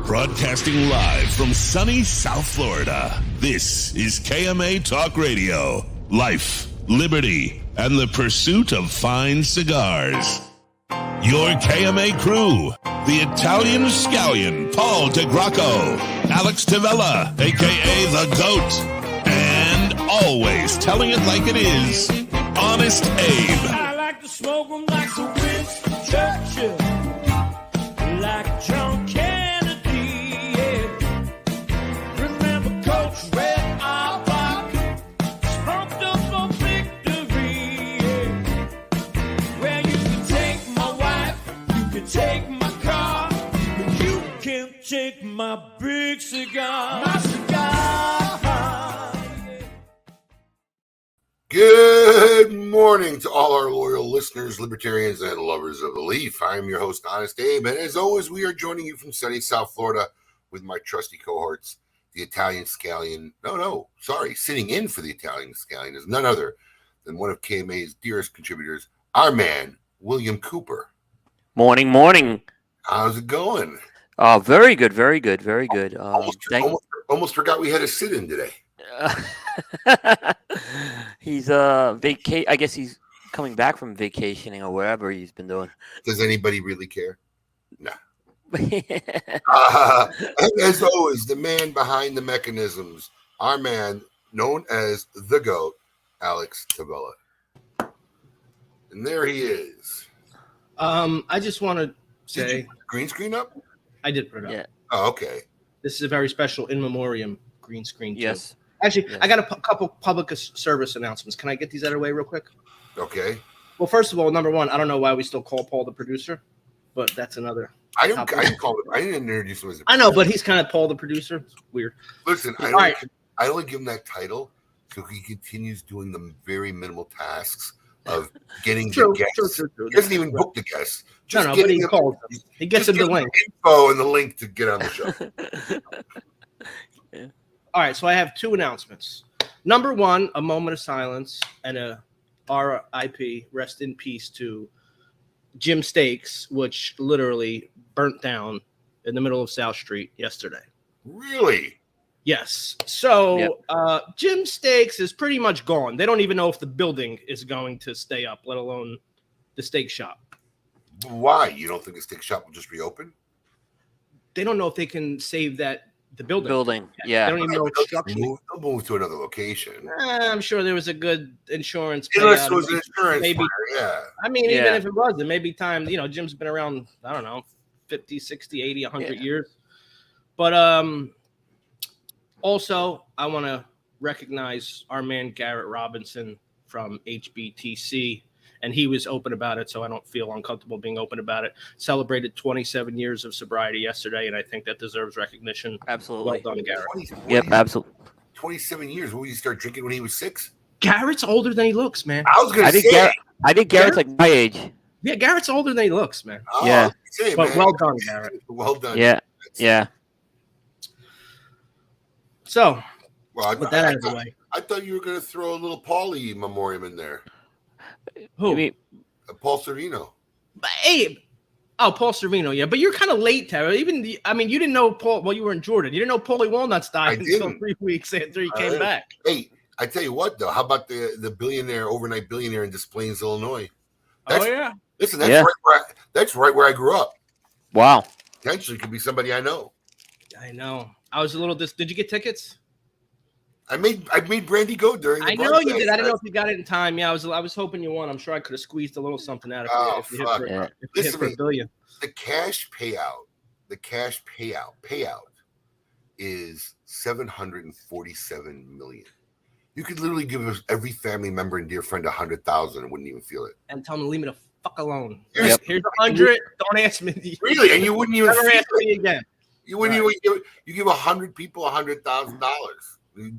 Broadcasting live from sunny South Florida, this is KMA Talk Radio. Life, liberty, and the pursuit of fine cigars. Your KMA crew, the Italian Scallion, Paul DeGracco, Alex Tavella, a.k.a. The Goat, and always telling it like it is, Honest Abe. I like to smoke them like the Winston Churchill, like John Kennedy, yeah. Remember Coach Red Auerbach, smoked up for victory, yeah. Well, you can take my wife, you can take my car, but you can't take my big cigar. My cigar. Good morning to all our loyal listeners, libertarians, and lovers of the leaf. I am your host, Honest Abe, and as always, we are joining you from sunny South Florida with my trusty cohorts, the Italian Scallion. No, sorry. Sitting in for the Italian Scallion is none other than one of KMA's dearest contributors, our man, William Cooper. Morning. How's it going? Very good, very good, very good. Almost forgot we had a sit-in today. He's I guess he's coming back from vacationing or wherever he's been doing. Does anybody really care? No. And as always, the man behind the mechanisms, our man known as the GOAT, Alex Tabella. And there he is. I just want to say, green screen up? I did put it up. Yeah. Oh, okay. This is a very special in memoriam green screen. Yes. Too. Actually, yes. I got a couple public service announcements. Can I get these out of the way real quick? Okay. Well, first of all, number one, I don't know why we still call Paul the producer, but that's another. I didn't call him. I didn't introduce him as a producer. I know, but he's kind of Paul the producer. It's weird. Listen, I only give him that title so he continues doing the very minimal tasks of getting the guests. True. He doesn't even book the guests. Just but he calls them. He gets them the link. Info and the link to get on the show. Yeah. All right, so I have two announcements. Number one, a moment of silence and a RIP, rest in peace, to Jim Steaks, which literally burnt down in the middle of South Street yesterday. Really? Yes. So Jim Steaks is pretty much gone. They don't even know if the building is going to stay up, let alone the steak shop. Why? You don't think the steak shop will just reopen? They don't know if they can save the building. Yeah. They don't even know construction. They'll move to another location. I'm sure there was a good insurance. Unless it was an insurance maybe. Fire, yeah. I mean, even if it wasn't, maybe time, Jim's been around, I don't know, 50, 60, 80, 100 years. But also, I want to recognize our man Garrett Robinson from HBTC. And he was open about it, so I don't feel uncomfortable being open about it. Celebrated 27 years of sobriety yesterday, and I think that deserves recognition. Absolutely. Well done, Garrett. Yep, absolutely. 27 years. When did you start drinking? When he was 6? Garrett's older than he looks, man. I was going to say. I think Garrett's like my age. Yeah, Garrett's older than he looks, man. Oh, yeah. But well done, Garrett. Well done. Yeah. So, with that out of the way. I thought you were going to throw a little Paulie memoriam in there. Who? Paul Sorvino. Paul Sorvino, yeah. But you're kind of late, Tara. You didn't know Paul. Well, you were in Jordan. You didn't know Paulie Walnuts died until 3 weeks after he came back. Hey, I tell you what, though. How about the billionaire, overnight billionaire in Des Plaines, Illinois? Listen, that's right where I grew up. Wow. Potentially could be somebody I know. I know. I was a little. Did you get tickets? I made Brandy go during the broadcast. I know you did. I didn't know if you got it in time. Yeah, I was hoping you won. I'm sure I could have squeezed a little something out of you if you hit for $1 billion. The cash payout is $747 million. You could literally give every family member and dear friend $100,000 and wouldn't even feel it. And tell them to leave me the fuck alone. Here's $100. Don't ask me. Really? And you wouldn't even never ask me again. You wouldn't even give 100 people $100,000.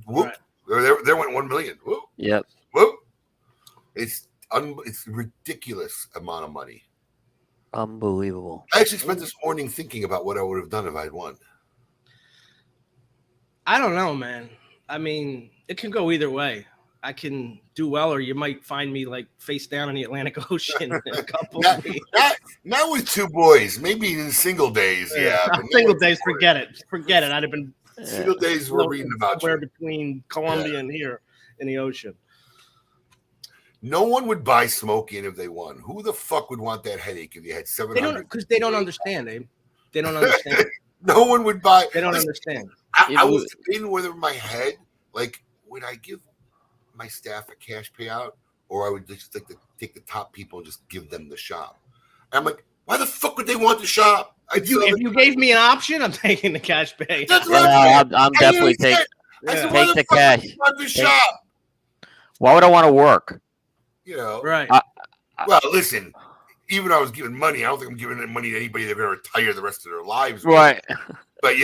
Whoop! Right. There went 1 million. Whoop! Yep. Whoop! It's a ridiculous amount of money. Unbelievable. I actually spent this morning thinking about what I would have done if I had won. I don't know, man. I mean, it can go either way. I can do well, or you might find me like face down in the Atlantic Ocean in a couple of days. Not with 2 boys, maybe in single days. Yeah, single days. Forget it. I'd have been. Single days we're reading about somewhere between Colombia and here in the ocean. No one would buy smoking if they won. Who the fuck would want that headache if you had 700? Because they don't understand, Abe. They don't understand. No one would buy. They don't understand. I was debating whether in my head, like, would I give my staff a cash payout, or I would just like to take the top people and just give them the shop. And I'm like, why the fuck would they want the shop? If you gave me an option, I'm taking the cash pay. I'm definitely taking the cash. The shop. Why would I want to work? Right. Well, listen. Even though I was giving money, I don't think I'm giving money to anybody that's going to retire the rest of their lives. Right. But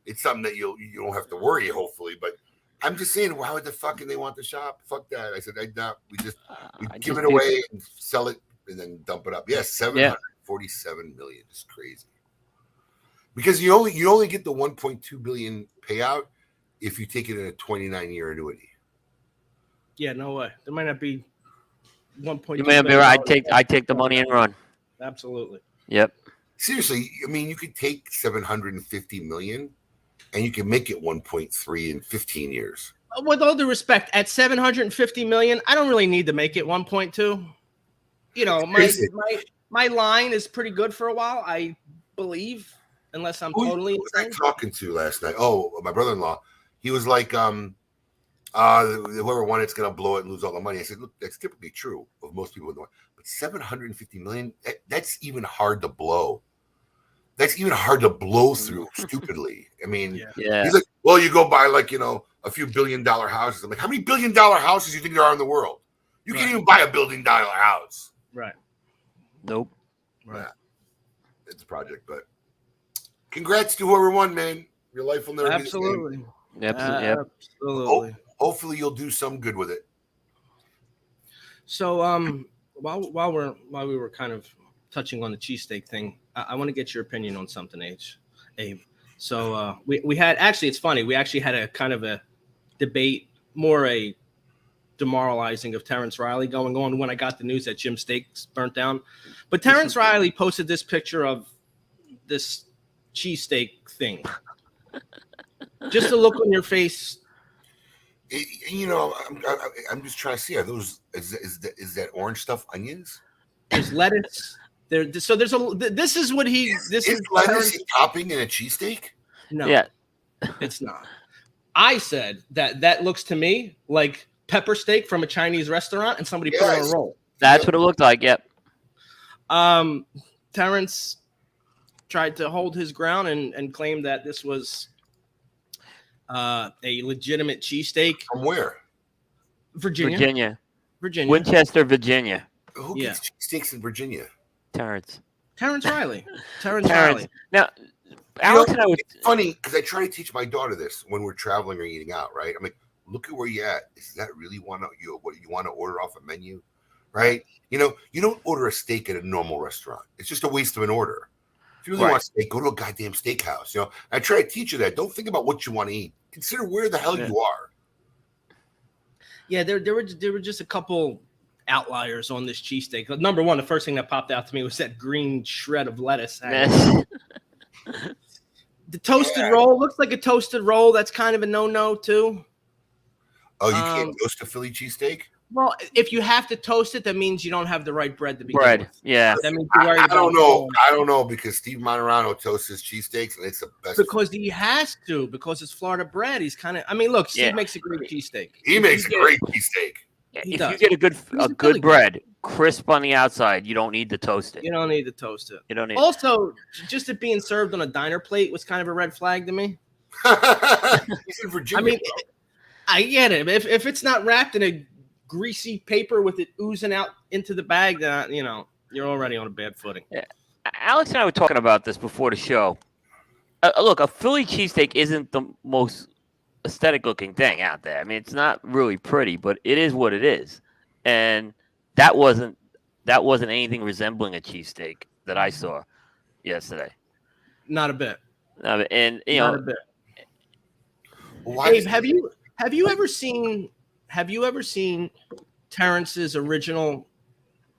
it's something that you don't have to worry. Hopefully, but I'm just saying, why would the fucking they want the shop? Fuck that. I said, we give it away and sell it and then dump it up. Yes, $747 million is crazy. because you only get the 1.2 billion payout if you take it in a 29-year annuity. Yeah, no way. There might not be 1.2 You may be billion right. dollars. I take the money and run. Absolutely. Yep. Seriously, I mean, you could take 750 million and you can make it 1.3 in 15 years. With all due respect, at 750 million, I don't really need to make it 1.2. You know, my line is pretty good for a while, I believe, unless I'm totally Who was I insane. talking to last night? Oh, my brother-in-law. He was like, whoever won it's going to blow it and lose all the money. I said, look, that's typically true of most people. But 750 million, that's even hard to blow. That's even hard to blow through stupidly. I mean, Yeah. he's like, well, you go buy like, a few $1 billion houses. I'm like, how many $1 billion houses do you think there are in the world? You can't even buy a $1 billion house. Right. Nope. Right. Yeah. It's a project, but congrats to whoever won, man. Your life will never be the same. Absolutely. Hopefully you'll do some good with it. So while we were kind of touching on the cheesesteak thing, I want to get your opinion on something, Abe. So we had, actually, it's funny, we actually had a kind of a debate, more a demoralizing of Terrence Riley going on when I got the news that Jim Steaks burnt down. But Terrence Riley posted this picture of this cheesesteak thing. Just the look on your face. I'm just trying to see, are those, is that orange stuff onions? There's lettuce. So there's this is what this is lettuce a topping in a cheesesteak? No, Yeah. It's not. I said that looks to me like pepper steak from a Chinese restaurant and somebody put it on a roll. That's what it looked like. Yep. Terrence tried to hold his ground and claim that this was a legitimate cheesesteak. From where? Virginia. Winchester, Virginia. Who gets cheesesteaks in Virginia? Terrence Riley. Terrence Riley. Now, Alex and I was funny because I try to teach my daughter this when we're traveling or eating out, right? I'm like, look at where you're at. Is that really what you want to order off a menu? Right? You don't order a steak at a normal restaurant. It's just a waste of an order. If you really want steak, go to a goddamn steakhouse. I try to teach you that. Don't think about what you want to eat. Consider where the hell you are. Yeah, there were just a couple outliers on this cheesesteak. Number one, the first thing that popped out to me was that green shred of lettuce. The toasted roll looks like a toasted roll. That's kind of a no-no too. Oh, you can't toast a Philly cheesesteak? Well, if you have to toast it, that means you don't have the right bread to begin with. Yeah. That means I don't know. I don't know because Steve Monterano toasts his cheesesteaks and it's the best. Because he has to, because it's Florida bread. He's kind of, look, Steve makes a great cheesesteak. He makes a great cheesesteak. If you get a good bread, crisp on the outside, you don't need to toast it. You don't need to toast it. You don't need. Also, just it being served on a diner plate was kind of a red flag to me. He's in Virginia. I get it. If it's not wrapped in a greasy paper with it oozing out into the bag, then you're already on a bad footing. Yeah. Alex and I were talking about this before the show. Look, a Philly cheesesteak isn't the most aesthetic looking thing out there. I mean, it's not really pretty, but it is what it is. And that wasn't anything resembling a cheesesteak that I saw yesterday. Not a bit. And not a bit. Dave, have you ever seen Terrence's original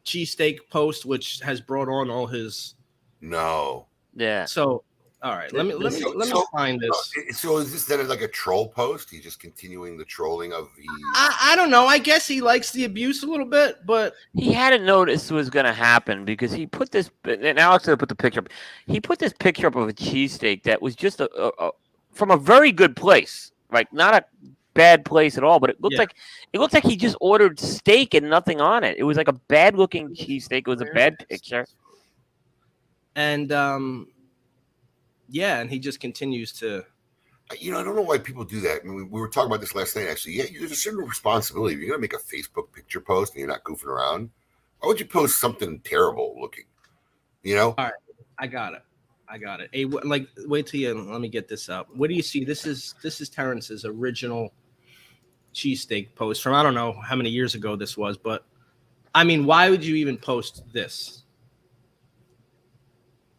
cheesesteak post, which has brought on all his? No. Yeah. So all right, let me find this. So is this then like a troll post? He's just continuing the trolling of the. I don't know. I guess he likes the abuse a little bit, but he hadn't noticed it was going to happen because he put this. And Alex put the picture up. He put this picture up of a cheesesteak that was just from a very good place, like not a bad place at all. But it looked like he just ordered steak and nothing on it. It was like a bad looking cheesesteak. It was a bad picture. And yeah, and he just continues to. I don't know why people do that. I mean, we were talking about this last night, actually. Yeah, there's a certain responsibility. If you're going to make a Facebook picture post and you're not goofing around, why would you post something terrible looking? All right, I got it. Hey, wait till you let me get this up. What do you see? This is Terrence's original cheesesteak post from I don't know how many years ago this was, but I mean, why would you even post this?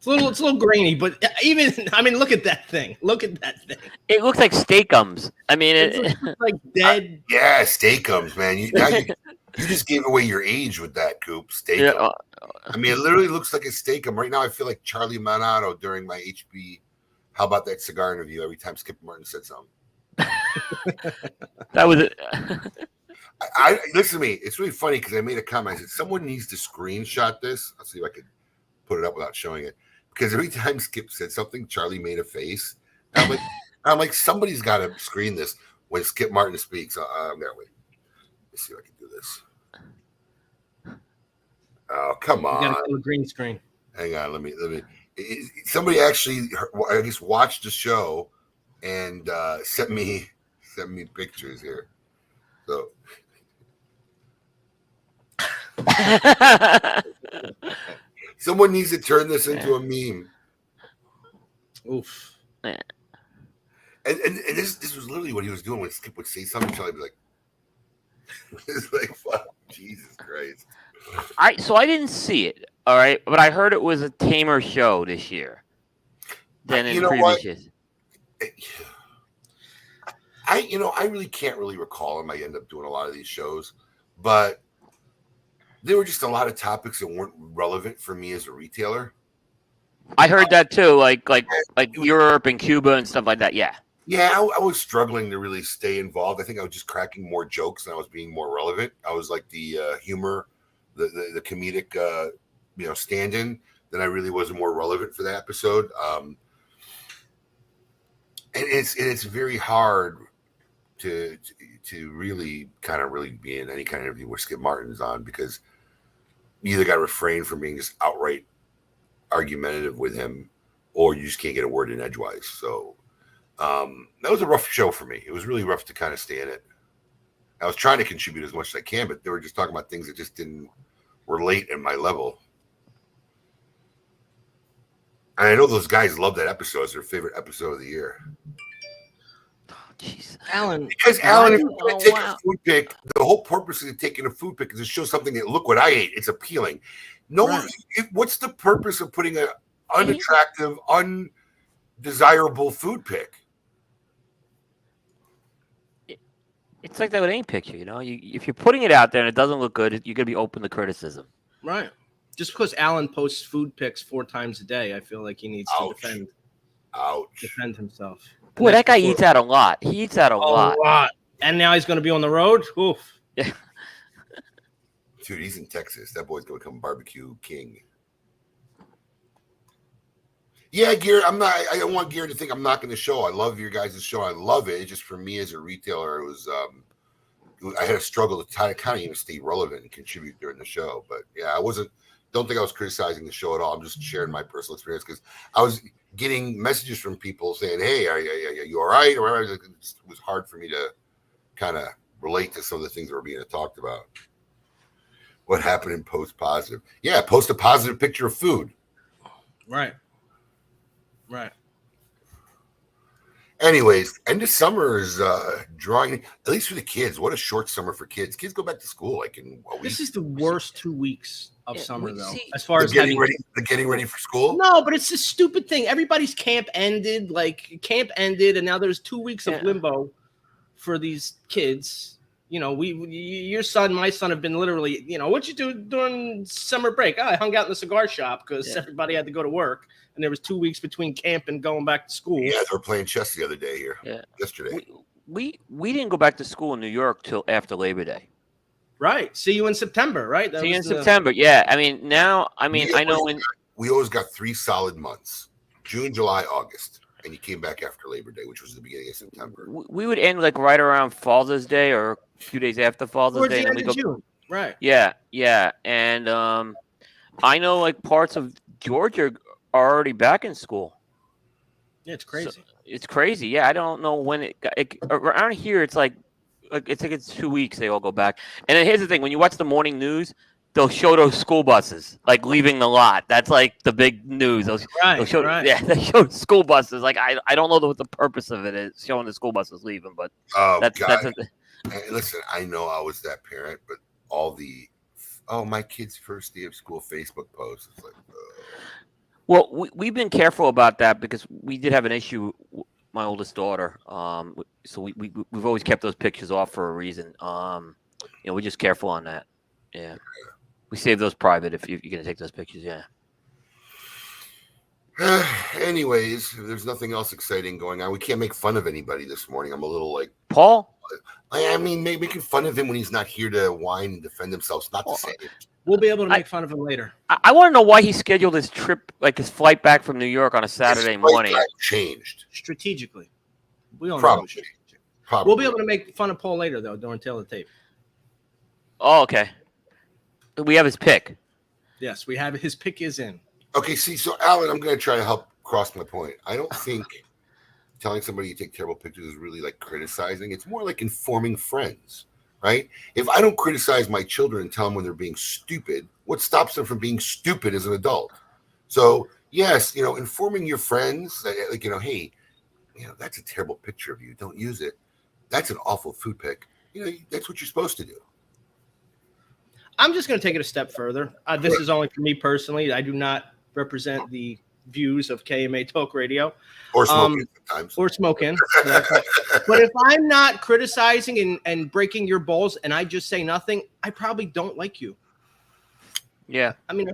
It's a little grainy, but even look at that thing. Look at that thing. It looks like Steakums. I mean, It looks like dead. Yeah, Steakums, man. You just gave away your age with that, Coop. Steakum. Yeah, I mean, it literally looks like a Steakum. Right now, I feel like Charlie Manato during my HB. How about that cigar interview? Every time Skip Martin said something. that was it. I listen to me. It's really funny because I made a comment. I said someone needs to screenshot this. I'll see if I could put it up without showing it. Because every time Skip said something, Charlie made a face. And I'm like, somebody's got to screen this when Skip Martin speaks. I'm gonna wait. Let's see if I can do this. Oh, come on! You got to kill a green screen. Hang on. Let me. Somebody actually, I guess, watched the show and sent me pictures here. So. Someone needs to turn this into a meme. Oof. And this was literally what he was doing when Skip would say something. Charlie would be like, it's like, fuck, Jesus Christ. So I didn't see it, all right, but I heard it was a tamer show this year than in previous years. I really can't really recall him. I end up doing a lot of these shows, but there were just a lot of topics that weren't relevant for me as a retailer. I heard that too, like Europe and Cuba and stuff like that. Yeah. Yeah, I was struggling to really stay involved. I think I was just cracking more jokes than I was being more relevant. I was like the humor, the comedic, stand-in. Then I really wasn't more relevant for that episode. And it's very hard to really be in any kind of interview where Skip Martin's on, because you either got to refrain from being just outright argumentative with him, or you just can't get a word in edgewise. So that was a rough show for me. It was really rough to kind of stay in it. I was trying to contribute as much as I can, but they were just talking about things that just didn't relate at my level. And I know those guys love that episode. It's their favorite episode of the year. Jeez. Alan. Because Alan, if you're going to take a food pick, the whole purpose of taking a food pick is to show something that, look what I ate. It's appealing. No, right. What's the purpose of putting an unattractive, undesirable food pick? It's like that with any picture, if you're putting it out there and it doesn't look good, you're going to be open to criticism. Right. Just because Alan posts food pics 4 times a day, I feel like he needs to defend himself. Boy, that guy eats out a lot. He eats out a lot. And now he's going to be on the road? Oof. Yeah. Dude, he's in Texas. That boy's going to become barbecue king. Yeah, Garrett, I don't want Garrett to think I'm not going to show. I love your guys' show. I love it. It's just for me as a retailer, it was I had a struggle to kind of even stay relevant and contribute during the show. But yeah, don't think I was criticizing the show at all. I'm just sharing my personal experience, because I was getting messages from people saying, hey, are you all right? Or it was hard for me to kind of relate to some of the things that were being talked about. What happened in Post Positive? Yeah, post a positive picture of food. Right. Anyways, end of summer is drawing, at least for the kids. What a short summer for kids. Kids go back to school like in a week. This is the worst 2 weeks of summer, though. As far as getting ready for school? No, but it's a stupid thing. Everybody's camp ended, and now there's 2 weeks of limbo for these kids. Your son, my son have been literally, what you do during summer break? I hung out in the cigar shop because everybody had to go to work. And there was 2 weeks between camp and going back to school. Yeah, they were playing chess the other day here. Yeah. Yesterday. We didn't go back to school in New York till after Labor Day. Right. See you in September, right? See you in September. Yeah. I know when we always got 3 solid months: June, July, August, and you came back after Labor Day, which was the beginning of September. We would end right around Father's Day or a few days after Father's Day. And then we go June. Right. Yeah. And I know parts of Georgia are already back in school. Yeah, it's crazy. So, it's crazy. Yeah, I don't know when around here. It's it's 2 weeks. They all go back. And then here's the thing: when you watch the morning news, they'll show those school buses leaving the lot. That's the big news. They'll show, yeah, they show school buses. I don't know what the purpose of it is, showing the school buses leaving. But that's listen, I know I was that parent, but all the my kid's first day of school Facebook posts. It's Well, we've been careful about that because we did have an issue with my oldest daughter. So we've always kept those pictures off for a reason. We're just careful on that. Yeah. We save those private if you're going to take those pictures. Yeah. Anyways, there's nothing else exciting going on. We can't make fun of anybody this morning. I'm a little like Paul? I mean, making fun of him when he's not here to whine and defend himself is not the same. We'll be able to make fun of him later. I want to know why he scheduled his trip, like his flight back from New York on a Saturday morning. Changed strategically. We don't probably. know. Probably. We'll be able to make fun of Paul later, though, during Tail of the Tape. Oh, okay. We have his pick. Yes, we have his pick is in. Okay, see, so Alan, I'm going to try to help cross my point. I don't think telling somebody you take terrible pictures is really like criticizing. It's more like informing friends, right? If I don't criticize my children and tell them when they're being stupid, what stops them from being stupid as an adult? So, yes, informing your friends, like, hey, that's a terrible picture of you. Don't use it. That's an awful food pic. That's what you're supposed to do. I'm just going to take it a step further. This is only for me personally. I do not represent the views of KMA Talk Radio. Or smoking sometimes. Or smoking. But if I'm not criticizing and breaking your balls and I just say nothing, I probably don't like you. Yeah. I mean,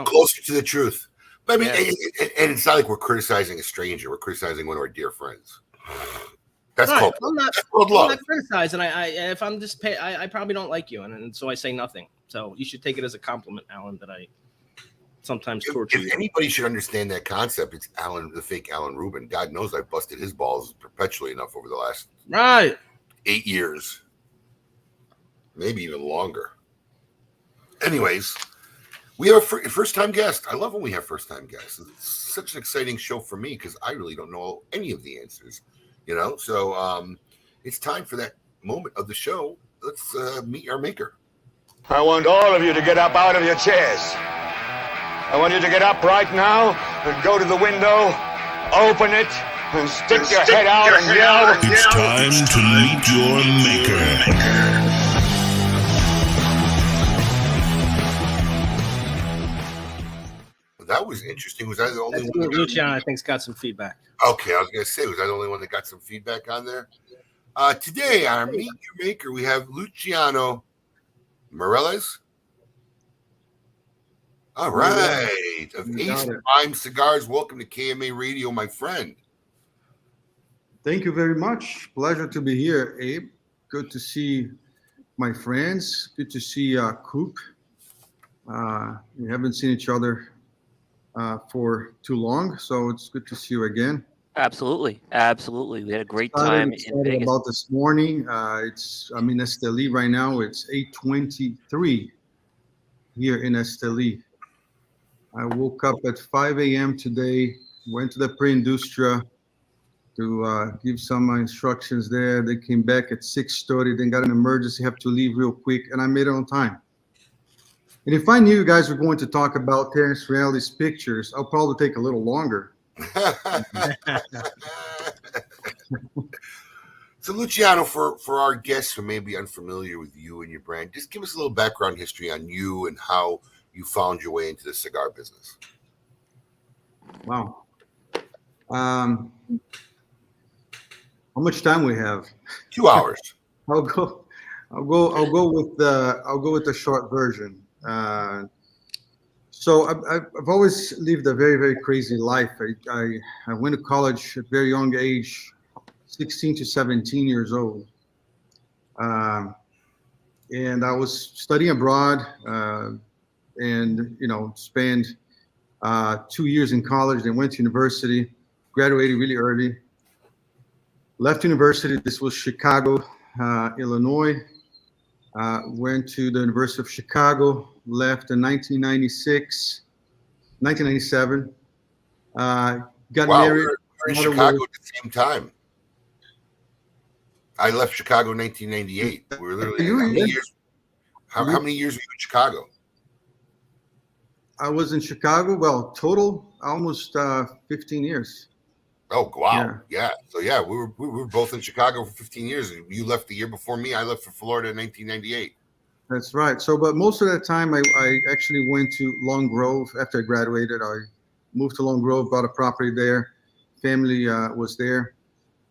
closer to the truth. But I mean, and it's not like we're criticizing a stranger. We're criticizing one of our dear friends. That's right. called I'm not criticizing. If I'm just I probably don't like you, and so I say nothing. So you should take it as a compliment, Alan, that I sometimes torture you. If anybody should understand that concept, it's Alan, the fake Alan Rubin. God knows I've busted his balls perpetually enough over the last 8 years, maybe even longer. Anyways, we have a first-time guest. I love when we have first-time guests. It's such an exciting show for me because I really don't know any of the answers. So it's time for that moment of the show. Let's meet our maker. I want all of you to get up out of your chairs. I want you to get up right now and go to the window, open it, and stick your head out and yell. It's time to meet your maker. That was interesting. Was I the only one? Luciano, I think, has got some feedback. Okay, I was going to say, was I the only one that got some feedback on there? Today, our Meet Your Maker, we have Luciano Meirelles. All right. Of Ace Prime Cigars. Welcome to KMA Radio, my friend. Thank you very much. Pleasure to be here, Abe. Good to see my friends. Good to see Coop. We haven't seen each other for too long, so it's good to see you again. Absolutely. We had a great time in Vegas. About this morning, I'm in Esteli right now. It's 8:23 here in Esteli. I woke up at 5 a.m. today, went to the pre-industria to give some instructions there. They came back at 6:30, then got an emergency, have to leave real quick, and I made it on time. And if I knew you guys were going to talk about Terrence Reality's pictures, I'll probably take a little longer. So, Luciano, for our guests who may be unfamiliar with you and your brand, just give us a little background history on you and how you found your way into the cigar business. Wow. How much time we have? 2 hours. I'll go with the short version. So I've always lived a very, very crazy life. I went to college at a very young age, 16 to 17 years old. And I was studying abroad and, spent 2 years in college, then went to university, graduated really early, left university. This was Chicago, Illinois. Went to the University of Chicago, left in 1997. Got married. We were in Chicago at the same time. I left Chicago in 1998. We were literally how many years were you in Chicago? I was in Chicago, total almost 15 years. Oh, wow. Yeah. So, we were both in Chicago for 15 years. You left the year before me. I left for Florida in 1998. That's right. So, but most of that time, I actually went to Long Grove. After I graduated, I moved to Long Grove, bought a property there. Family was there.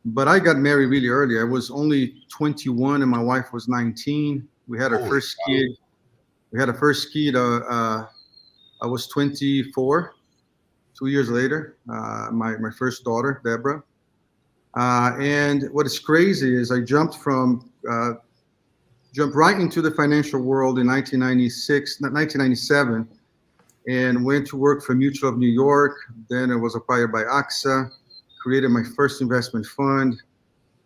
But I got married really early. I was only 21 and my wife was 19. We had our Holy first cow. kid. We had a first kid. I was 24. 2 years later, my first daughter, Deborah. And what is crazy is I jumped right into the financial world in 1997, and went to work for Mutual of New York. Then I was acquired by AXA, created my first investment fund,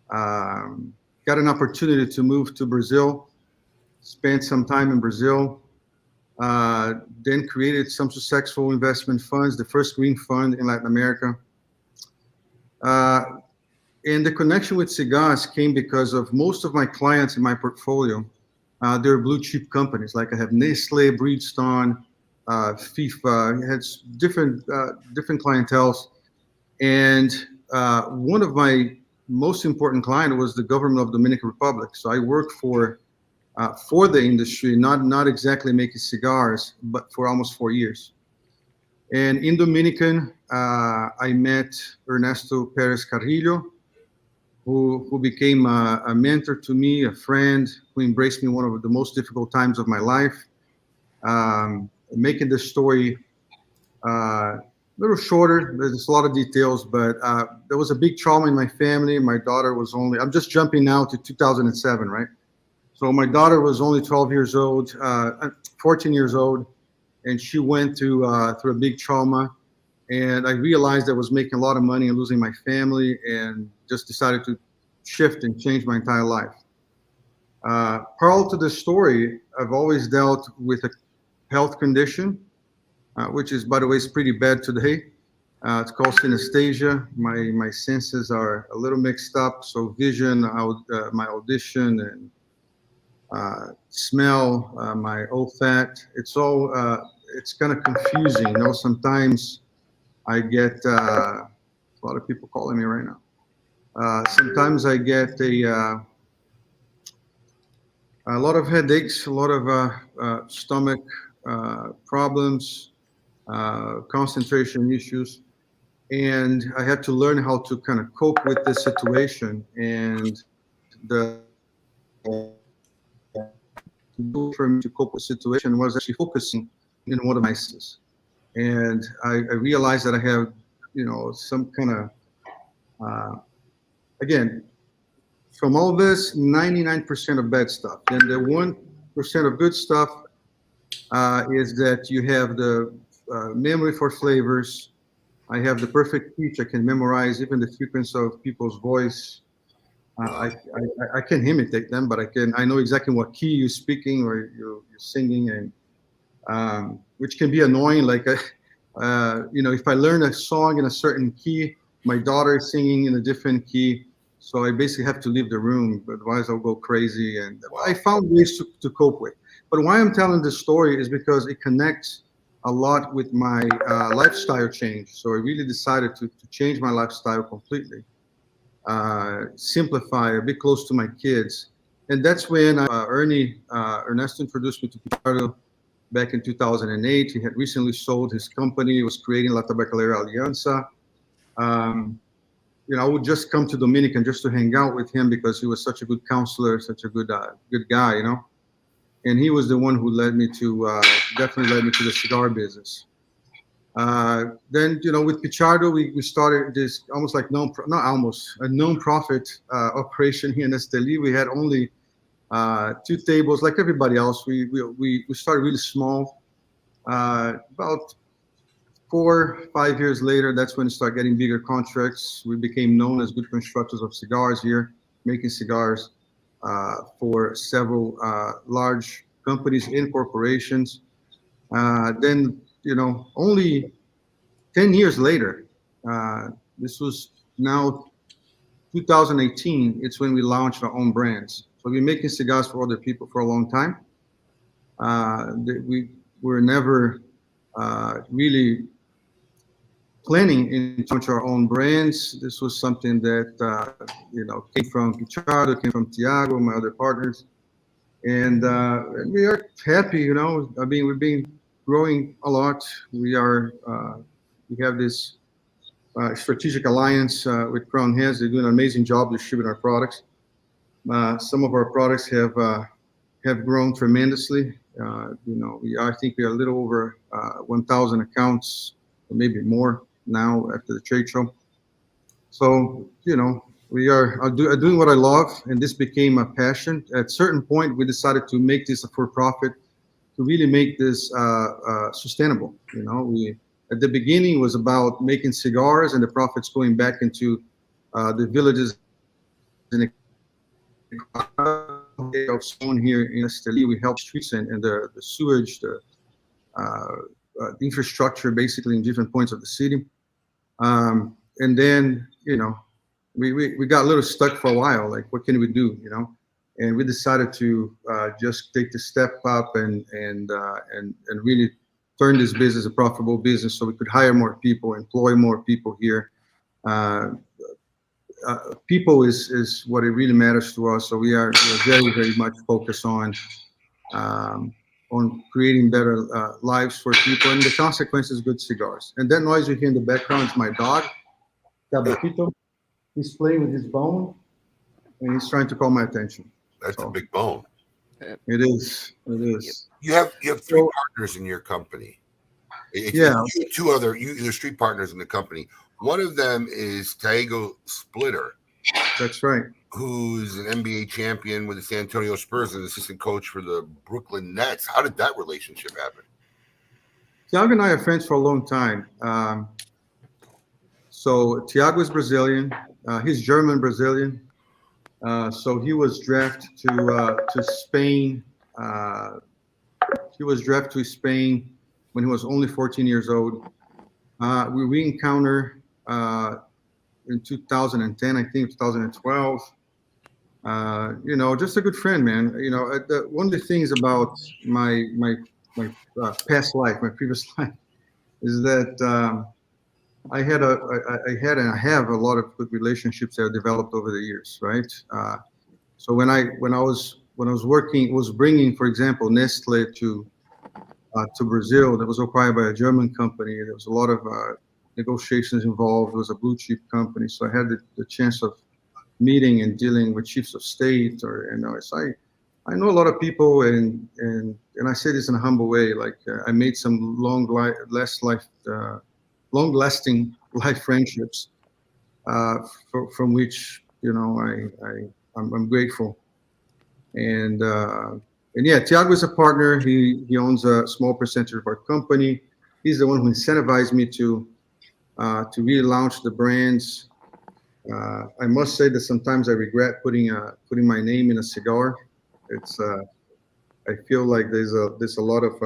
got an opportunity to move to Brazil, spent some time in Brazil, then created some successful investment funds, the first green fund in Latin America. And the connection with Cigars came because of most of my clients in my portfolio. They're blue chip companies. Like I have Nestle, Bridgestone, FIFA. It had different clienteles. And one of my most important clients was the government of Dominican Republic. So I worked for the industry, not exactly making cigars, but for almost 4 years. And in Dominican, I met Ernesto Perez Carrillo, who became a mentor to me, a friend, who embraced me one of the most difficult times of my life. Making the story a little shorter, there's a lot of details, but there was a big trauma in my family. My daughter was I'm just jumping now to 2007, right? So my daughter was only 14 years old, and she went through a big trauma. And I realized I was making a lot of money and losing my family, and just decided to shift and change my entire life. Parallel to this story, I've always dealt with a health condition, which is, by the way, is pretty bad today. It's called synesthesia. My senses are a little mixed up, so vision, my audition, and smell, my olfact. It's all it's kind of confusing. You know, sometimes I get a lot of people calling me right now. Sometimes I get a lot of headaches, a lot of stomach problems, concentration issues, and I had to learn how to kind of cope with this situation. And for me to cope with the situation was actually focusing in one of my senses. And I realized that I have, some kind of, again, from all this, 99% of bad stuff. Then the 1% of good stuff is that you have the memory for flavors. I have the perfect pitch. I can memorize even the frequency of people's voice. I can imitate them, but I know exactly what key you're speaking or you're singing, and which can be annoying. Like, if I learn a song in a certain key, my daughter is singing in a different key, so I basically have to leave the room, otherwise I'll go crazy. And I found ways to cope with. But why I'm telling this story is because it connects a lot with my lifestyle change. So I really decided to change my lifestyle completely. Simplify, a bit close to my kids. And that's when Ernesto introduced me to Pichardo back in 2008. He had recently sold his company. He was creating La Tabacalera Alianza. I would just come to Dominican just to hang out with him because he was such a good counselor, such a good guy, And he was the one who definitely led me to the cigar business. Then, with Pichardo, we started this almost like a non-profit operation here in Esteli. We had only 2 tables, like everybody else. We started really small. About 4 or 5 years later, that's when we started getting bigger contracts. We became known as good constructors of cigars here, making cigars for several large companies and corporations. Then, only 10 years later, this was now 2018, it's when we launched our own brands. So we've been making cigars for other people for a long time. We were never really planning to launch our own brands. This was something that, came from Pichardo, came from Tiago, my other partners. And we are happy, we've been growing a lot. We are we have this strategic alliance with Crown Heads. They're doing an amazing job distributing our products. Some of our products have grown tremendously. I think we are a little over 1,000 accounts, or maybe more now after the trade show. So, we are doing what I love, and this became a passion. At a certain point, we decided to make this a for-profit, to really make this sustainable. At the beginning, it was about making cigars and the profits going back into the villages in here in Esteli. We help streets and the sewage, the infrastructure, basically in different points of the city. And then, we got a little stuck for a while. Like, what can we do? And we decided to just take the step up and really turn this business a profitable business, so we could hire more people, employ more people here. People is what it really matters to us. So we are very, very much focused on creating better lives for people, and the consequence is good cigars. And that noise you hear in the background is my dog, Cabotito. He's playing with his bone, and he's trying to call my attention. That's a big bone. It is. You have three partners in your company. There's three partners in the company. One of them is Tiago Splitter. That's right. Who's an NBA champion with the San Antonio Spurs and assistant coach for the Brooklyn Nets. How did that relationship happen? Tiago and I are friends for a long time. So Tiago is Brazilian. He's German-Brazilian. So he was drafted to Spain. He was drafted to Spain when he was only 14 years old. We re-encountered in 2010, I think 2012. Just a good friend, man. One of the things about my past life, my previous life, is that I had and I have a lot of good relationships that I developed over the years, right? So when I was bringing, for example, Nestle to Brazil, that was acquired by a German company. There was a lot of negotiations involved. It was a blue chip company, so I had the chance of meeting and dealing with chiefs of state, I know a lot of people, and I say this in a humble way. Like I made some long-lasting life friendships, from which I'm grateful. And yeah, Tiago is a partner. He owns a small percentage of our company. He's the one who incentivized me to really launch the brands. I must say that sometimes I regret putting my name in a cigar. It's I feel like there's a lot of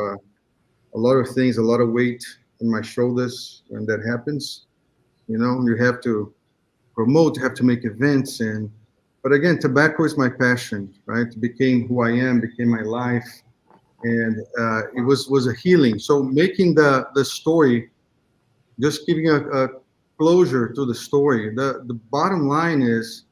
things, a lot of weight on my shoulders when that happens. You have to promote, you have to make events, but again, tobacco is my passion, right? It became who I am, became my life, and it was a healing. So making the story, just giving a closure to the story. The bottom line is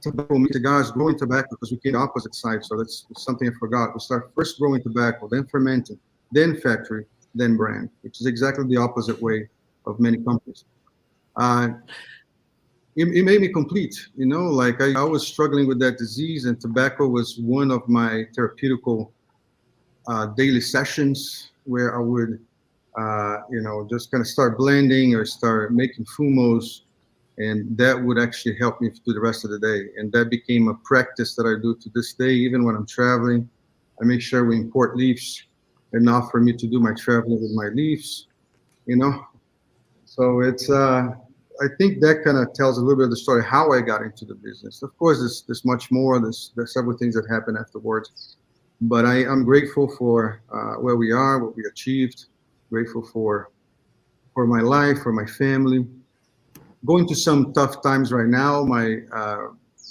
tobacco, cigars, growing tobacco, because we came the opposite side. So that's something I forgot. We start first growing tobacco, then fermenting, then factory, then brand, which is exactly the opposite way of many companies. It made me complete, like I was struggling with that disease, and tobacco was one of my therapeutical daily sessions where I would, just kind of start blending or start making fumos, and that would actually help me through the rest of the day. And that became a practice that I do to this day. Even when I'm traveling, I make sure we import leaves enough for me to do my traveling with my leaves, So it's, I think that kind of tells a little bit of the story, how I got into the business. Of course, there's much more. There's several things that happened afterwards. But I'm grateful for where we are, what we achieved. Grateful for my life, for my family. Going through some tough times right now.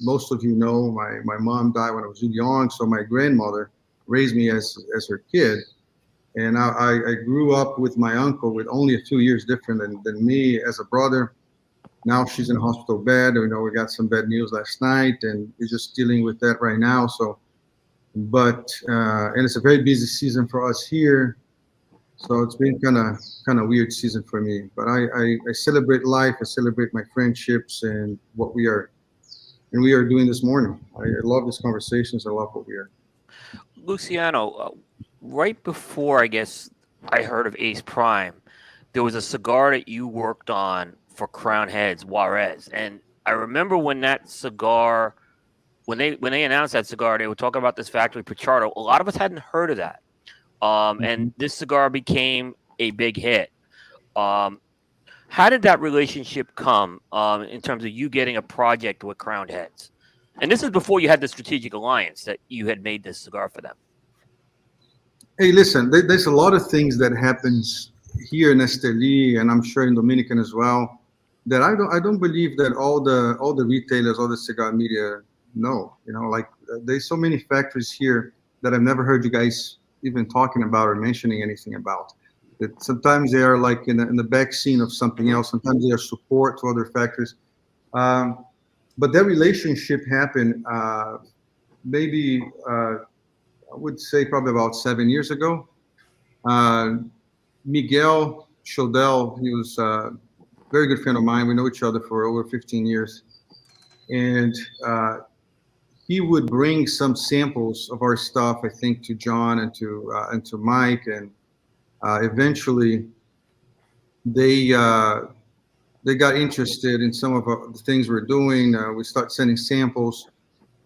Most of you know, my mom died when I was young, so my grandmother raised me as her kid. And I grew up with my uncle, with only a few years different than me as a brother. Now she's in a hospital bed. We got some bad news last night, and we're just dealing with that right now. So, and it's a very busy season for us here. So it's been kind of weird season for me. But I celebrate life. I celebrate my friendships and what we are doing this morning. I love these conversations. I love what we are. Luciano, right before I guess I heard of Ace Prime, there was a cigar that you worked on for Crown Heads, Juarez, and I remember when that cigar, when they announced that cigar, they were talking about this factory Pichardo. A lot of us hadn't heard of that, and this cigar became a big hit. Um, how did that relationship come in terms of you getting a project with Crown Heads? And this is before you had the strategic alliance that you had made this cigar for them. Hey, listen, there's a lot of things that happens here in Esteli, and I'm sure in Dominican as well, that I don't believe that all the retailers, all the cigar media know. You know, like there's so many factories here that I've never heard you guys even talking about or mentioning anything about. That sometimes they are like in the back scene of something else. Sometimes they are support to other factories. But that relationship happened maybe I would say probably about 7 years ago. Miguel Chodel, he was a very good friend of mine. We know each other for over 15 years. And he would bring some samples of our stuff, I think, to John and to Mike. And eventually they got interested in some of the things we're doing. We start sending samples.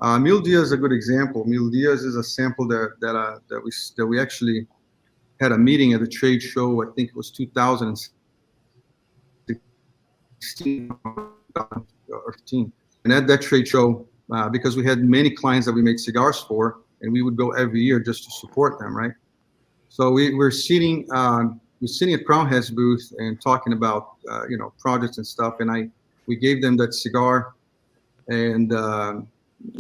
Mil Diaz is a good example. Mil Diaz is a sample that we actually had a meeting at the trade show. I think it was 2016 or 15. And at that trade show, because we had many clients that we made cigars for, and we would go every year just to support them, right? So we're sitting at Crown Heads booth and talking about projects and stuff. And we gave them that cigar, and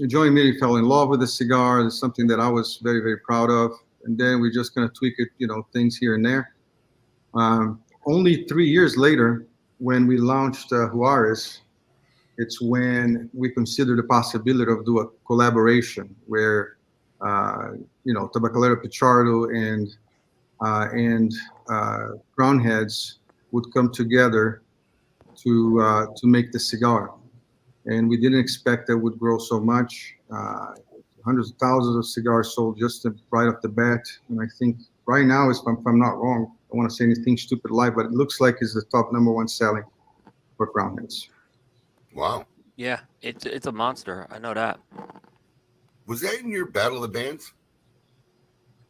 Joey immediately fell in love with the cigar. It's something that I was very, very proud of. And then we just kind of tweak it, things here and there. Only 3 years later, when we launched Juarez, it's when we considered the possibility of do a collaboration where, Tabacalera Pichardo and Crown Heads would come together to make the cigar. And we didn't expect that would grow so much. Hundreds of thousands of cigars sold just right off the bat. And I think right now, if I'm not wrong, I don't want to say anything stupid live, but it looks like it's the top #1 selling for Crown Heads. Wow. Yeah, it's a monster. I know that. Was that in your Battle of the Bands?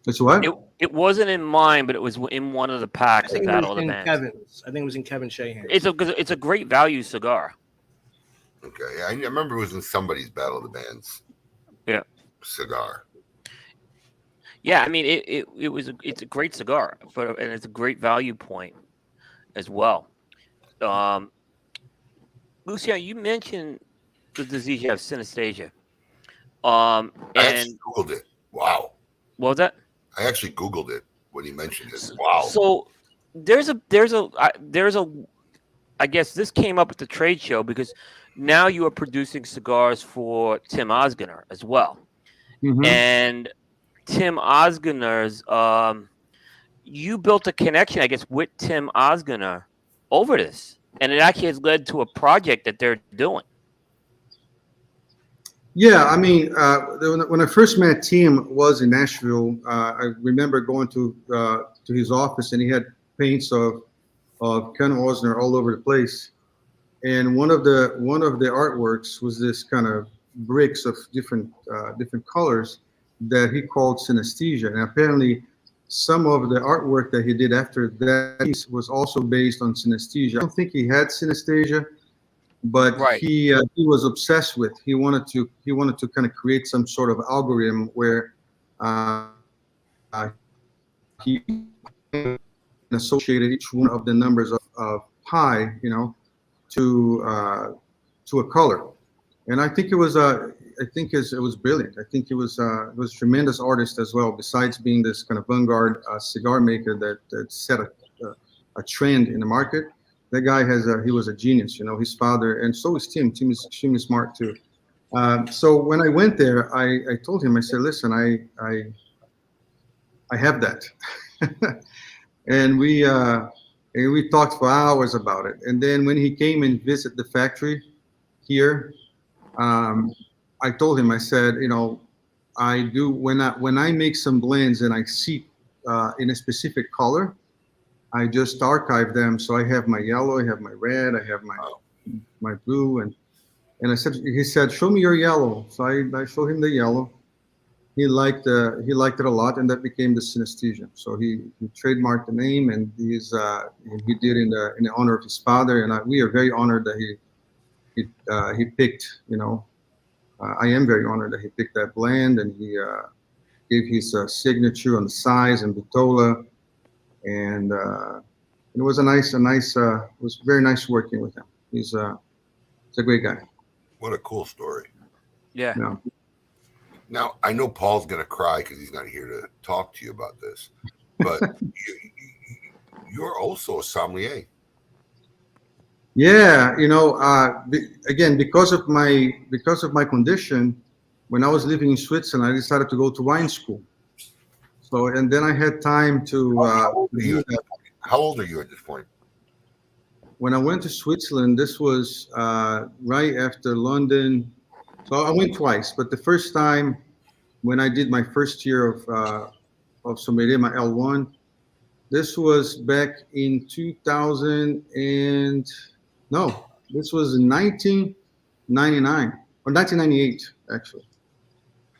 It's what? It wasn't in mine, but it was in one of the packs of Battle of the Bands. Kevin's. I think it was in Kevin Shahan's. It's a great value cigar. Okay, yeah, I remember it was in somebody's Battle of the Bands. Yeah. Cigar. Yeah, I mean it's a great cigar, and it's a great value point as well. Lucia, you mentioned the disease you have, synesthesia. I actually Googled it. Wow. What was that? I actually Googled it when you mentioned it. Wow. So there's a I guess this came up at the trade show because now you are producing cigars for Tim Osgener as well. Mm-hmm. And Tim Osgener's, you built a connection, I guess, with Tim Osgener over this. And it actually has led to a project that they're doing. Yeah, I mean, when I first met Tim was in Nashville. I remember going to his office, and he had paints of Ken Osgener all over the place. And one of the artworks was this kind of bricks of different colors that he called synesthesia. And apparently, some of the artwork that he did after that piece was also based on synesthesia. I don't think he had synesthesia, but right. he was obsessed with. He wanted to kind of create some sort of algorithm where he associated each one of the numbers of pi, to a color. And I think it was it was brilliant. I think it was a tremendous artist as well. Besides being this kind of vanguard cigar maker that set a trend in the market, that guy he was a genius. His father, and so is Tim. Tim is extremely smart too. So when I went there, I told him, I said, listen, I have that. and we talked for hours about it. And then when he came and visited the factory here, I told him, I said, I do when I make some blends and I see in a specific color, I just archive them. So I have my yellow, I have my red, I have my blue, and he said, show me your yellow. So I showed him the yellow. He liked it a lot, and that became the synesthesia. So he trademarked the name, and he did in the honor of his father, and we are very honored that he picked. I am very honored that he picked that blend, and he gave his signature on the size and Vitola, and it was it was very nice working with him. He's a great guy. What a cool story. Yeah. Yeah. Now, I know Paul's going to cry because he's not here to talk to you about this, but you're also a sommelier. Yeah, again, because of my condition, when I was living in Switzerland, I decided to go to wine school. So, and then I had time to. How old are you at this point? When I went to Switzerland, this was right after London. So I went twice, but the first time when I did my first year of sommelier, my L1, this was back in 2000 and no, this was in 1999 or 1998 actually.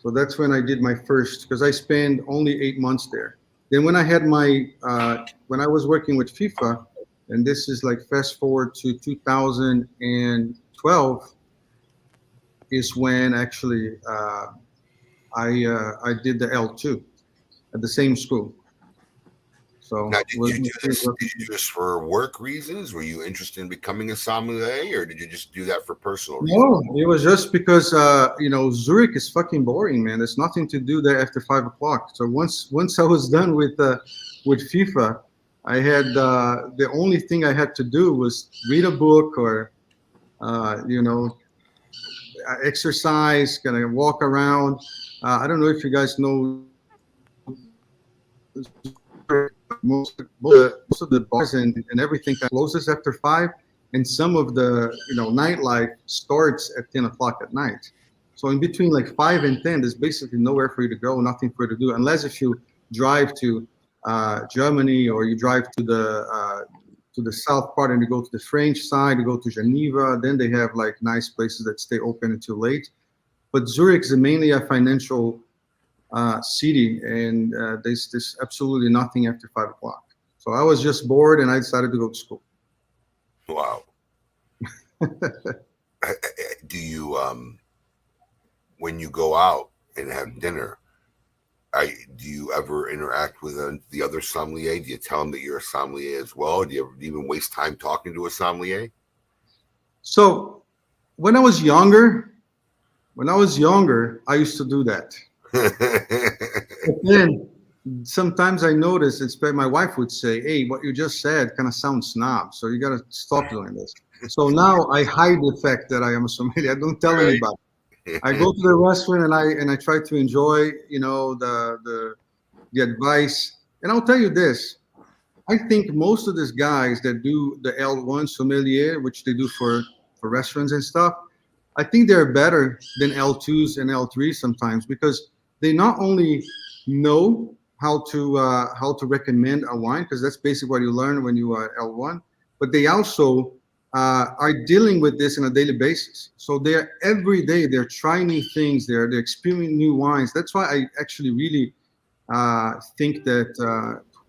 So that's when I did my first, because I spent only 8 months there. Then when I had when I was working with FIFA, and this is like fast forward to 2012, is when actually I did the L2 at the same school. So now, did you do this for work reasons? Were you interested in becoming a sommelier, or did you just do that for personal reasons? No, it was just because Zurich is fucking boring, man. There's nothing to do there after 5 o'clock. So once I was done with FIFA, I had the only thing I had to do was read a book or exercise, kind of walk around. I don't know if you guys know, most of the bars and everything closes after 5, and some of the nightlife starts at 10 o'clock at night. So in between like 5 and 10, there's basically nowhere for you to go, nothing for you to do, unless if you drive to Germany, or you drive to the south part and you go to the French side, you go to Geneva. Then they have like nice places that stay open until late. But Zurich is mainly a financial city, and there's absolutely nothing after 5 o'clock. So I was just bored, and I decided to go to school. Wow. Do you, when you go out and have dinner, do you ever interact with the other sommelier? Do you tell them that you're a sommelier as well? Do you ever even waste time talking to a sommelier? So when I was younger, I used to do that. But then sometimes I noticed, my wife would say, hey, what you just said kind of sounds snob, so you got to stop doing this. So now I hide the fact that I am a sommelier. I don't tell anybody. I go to the restaurant and I try to enjoy, the advice. And I'll tell you this, I think most of these guys that do the L1 sommelier, which they do for restaurants and stuff, I think they're better than L2s and L3s sometimes, because they not only know how to recommend a wine, because that's basically what you learn when you are L1, but they also are dealing with this on a daily basis. So every day they're trying new things, they're experiencing new wines. That's why I actually really think that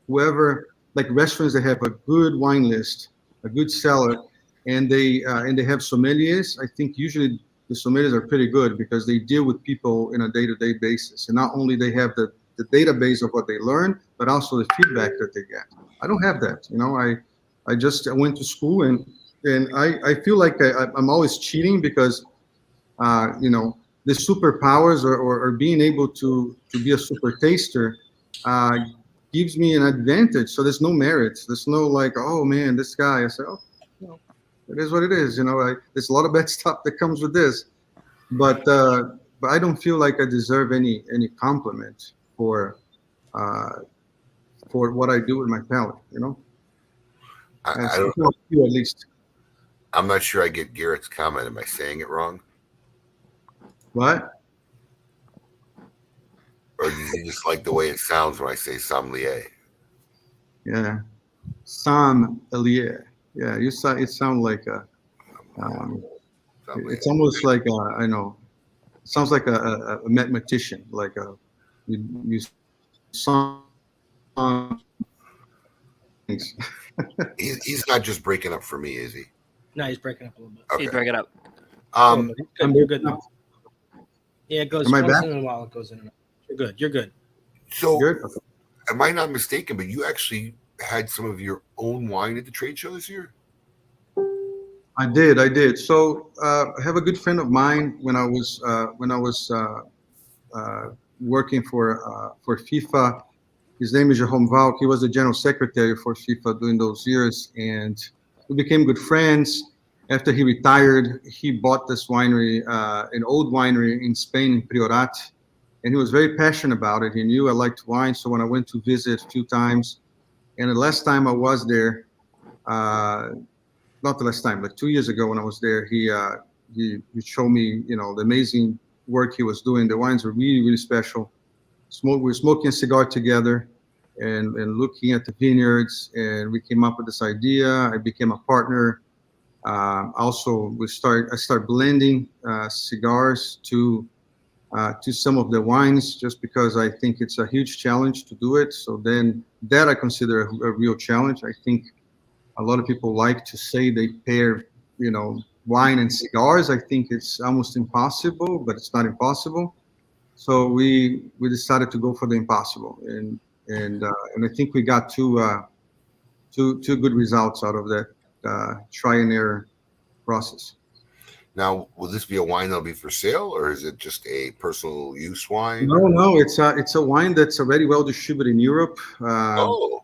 whoever, like restaurants that have a good wine list, a good cellar, and they have sommeliers, I think usually the sommeliers are pretty good, because they deal with people in a day-to-day basis. And not only they have the database of what they learn, but also the feedback that they get. I don't have that. I went to school, and I feel like I'm always cheating, because the superpowers or being able to be a super taster gives me an advantage. So there's no merit. There's no like, oh man, this guy. I say, oh, it is what it is. There's a lot of bad stuff that comes with this, but I don't feel like I deserve any compliment for for what I do with my palate. You know, I That's don't. you at least. I'm not sure I get Garrett's comment. Am I saying it wrong, What? or does he just like the way it sounds when I say sommelier? Yeah, sommelier. Yeah, it sounds like a. Um, Sommelier. it's almost like I know. It sounds like a mathematician, like you sum things. He's not just breaking up for me, is he? No, he's breaking up a little bit. Okay. He's breaking up. Um, You're good now. Yeah, it goes Am I once back? in a while. It goes in and out. You're good. You're good. so Good. Okay. am I not mistaken? But you actually had some of your own wine at the trade show this year. I did. So I have a good friend of mine when I was working for FIFA. His name is Jerome Valk. He was the general secretary for FIFA during those years, and we became good friends. After he retired, he bought this winery, an old winery in Spain, in Priorat, and he was very passionate about it. He knew I liked wine, so when I went to visit a few times, and the last time I was there, not the last time, but 2 years ago when I was there, he showed me, the amazing work he was doing. The wines were really, really special. We were smoking a cigar together and looking at the vineyards, and we came up with this idea. I became a partner. Also, I started blending cigars to some of the wines, just because I think it's a huge challenge to do it. So then that I consider a real challenge. I think a lot of people like to say they pair, wine and cigars. I think it's almost impossible, but it's not impossible. So we decided to go for the impossible, and I think we got two good results out of that try and error process. Now, will this be a wine that'll be for sale, or is it just a personal use wine? No, it's a wine that's already well distributed in Europe. Oh,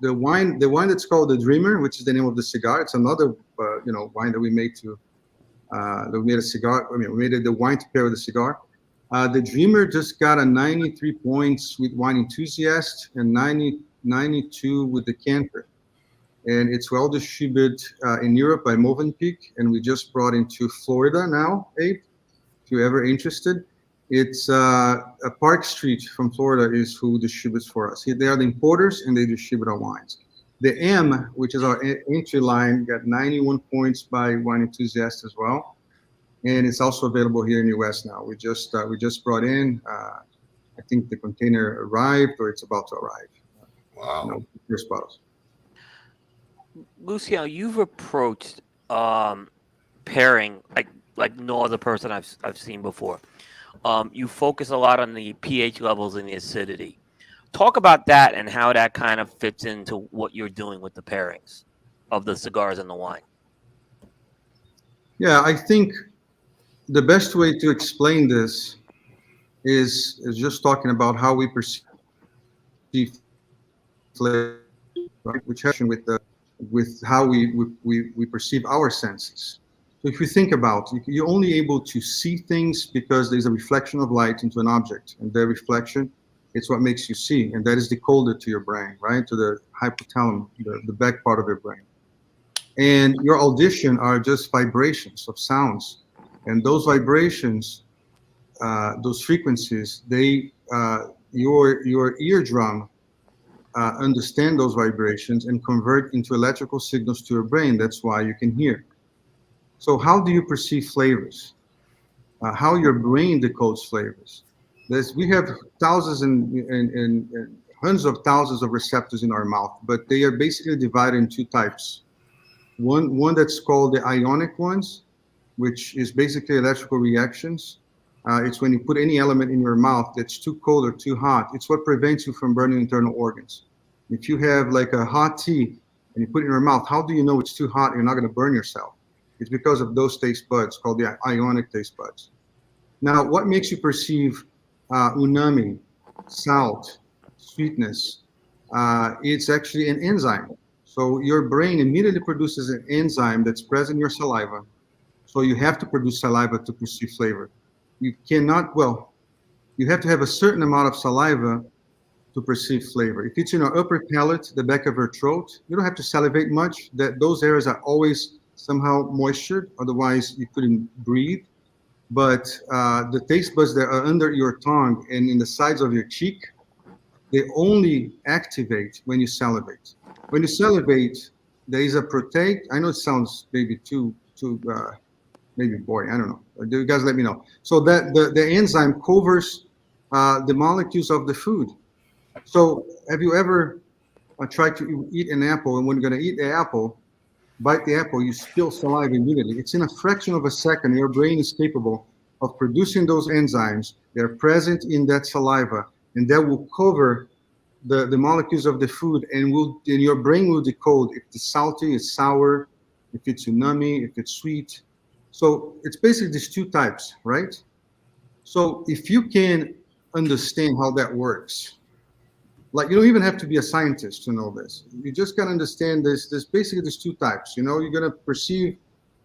The wine that's called the Dreamer, which is the name of the cigar. It's another wine that we made we made a cigar. I mean, we made the wine to pair with the cigar. The Dreamer just got a 93 points with Wine Enthusiast and 92 with the Canter. And it's well distributed in Europe by Movenpick, and we just brought into Florida now, Abe, if you're ever interested. It's Park Street from Florida is who distributes for us. They are the importers, and they distribute our wines. The M, which is our entry line, got 91 points by Wine Enthusiast as well, and it's also available here in the U.S. now. We just brought in. I think the container arrived, or it's about to arrive. wow. First bottles. Luciano, you've approached pairing like no other person I've seen before. You focus a lot on the pH levels and the acidity. Talk about that and how that kind of fits into what you're doing with the pairings of the cigars and the wine. Yeah, I think the best way to explain this is just talking about how we perceive flavor, right? Which has with how we perceive our senses. So if you think about it, you're only able to see things because there's a reflection of light into an object, and that reflection, it's what makes you see, and that is decoded to your brain, right? To the hypothalamus, the back part of your brain. And your audition are just vibrations of sounds, and those vibrations, those frequencies, your eardrum understand those vibrations and convert into electrical signals to your brain. That's why you can hear. So how do you perceive flavors? How your brain decodes flavors? We have thousands and hundreds of thousands of receptors in our mouth, but they are basically divided in two types. One that's called the ionic ones, which is basically electrical reactions. It's when you put any element in your mouth that's too cold or too hot. It's what prevents you from burning internal organs. If you have like a hot tea and you put it in your mouth, how do you know it's too hot and you're not going to burn yourself? It's because of those taste buds called the ionic taste buds. Now, what makes you perceive umami, salt, sweetness? It's actually an enzyme. So your brain immediately produces an enzyme that's present in your saliva. So you have to produce saliva to perceive flavor. You cannot, you have to have a certain amount of saliva to perceive flavor. If it's in our upper palate, the back of our throat, you don't have to salivate much. Those areas are always somehow moistured, otherwise you couldn't breathe. But the taste buds that are under your tongue and in the sides of your cheek, they only activate when you salivate. When you salivate, there is a protein. I know it sounds maybe too maybe boring. I don't know. You guys let me know. So that the enzyme covers the molecules of the food. So have you ever tried to eat an apple, and when you're going to eat the apple, bite the apple, you spill saliva immediately? It's in a fraction of a second. Your brain is capable of producing those enzymes. They're present in that saliva, and that will cover the molecules of the food, and your brain will decode if it's salty, it's sour, if it's umami, if it's sweet. So it's basically these two types, right? So if you can understand how that works, like you don't even have to be a scientist to know this. You just gotta understand this basically these two types. You're gonna perceive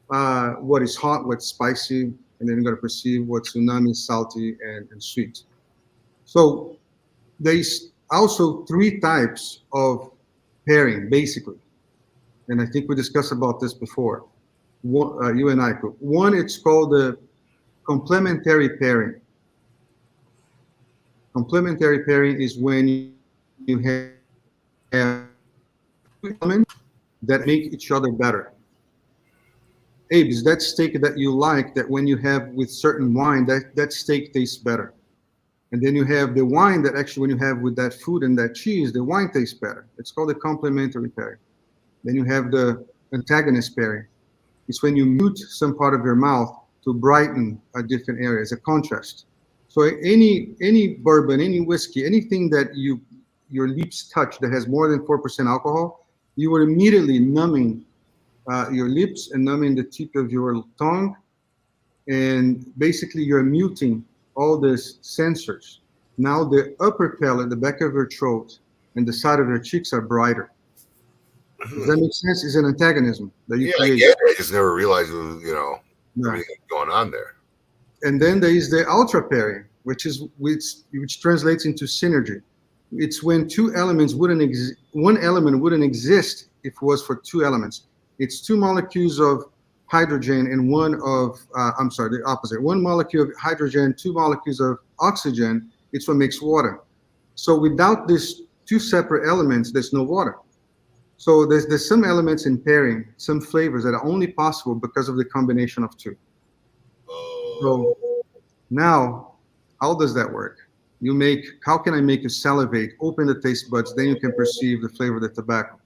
what is hot, what's spicy, and then you're gonna perceive what's umami, salty, and sweet. So there's also three types of pairing, basically. And I think we discussed about this before. You and I could. One, it's called the complementary pairing. Complementary pairing is when you have elements that make each other better. Abe, is that steak that you like that when you have with certain wine, that steak tastes better? And then you have the wine that actually when you have with that food and that cheese, the wine tastes better. It's called the complementary pairing. Then you have the antagonist pairing. It's when you mute some part of your mouth to brighten a different area as a contrast. So any bourbon, any whiskey, anything that your lips touch that has more than 4% alcohol, you are immediately numbing your lips and numbing the tip of your tongue, and basically you're muting all these sensors. Now the upper palate, the back of your throat, and the side of your cheeks are brighter. Does that make sense? It's an antagonism that you create. I get it. I just never realized it was, everything going on there. And then there is the ultra pairing, which translates into synergy. It's when one element wouldn't exist if it was for two elements. It's two molecules of hydrogen and the opposite. One molecule of hydrogen, two molecules of oxygen, it's what makes water. So without these two separate elements, there's no water. So there's some elements in pairing, some flavors that are only possible because of the combination of two. So now, how does that work? How can I make you salivate, open the taste buds, then you can perceive the flavor of the tobacco?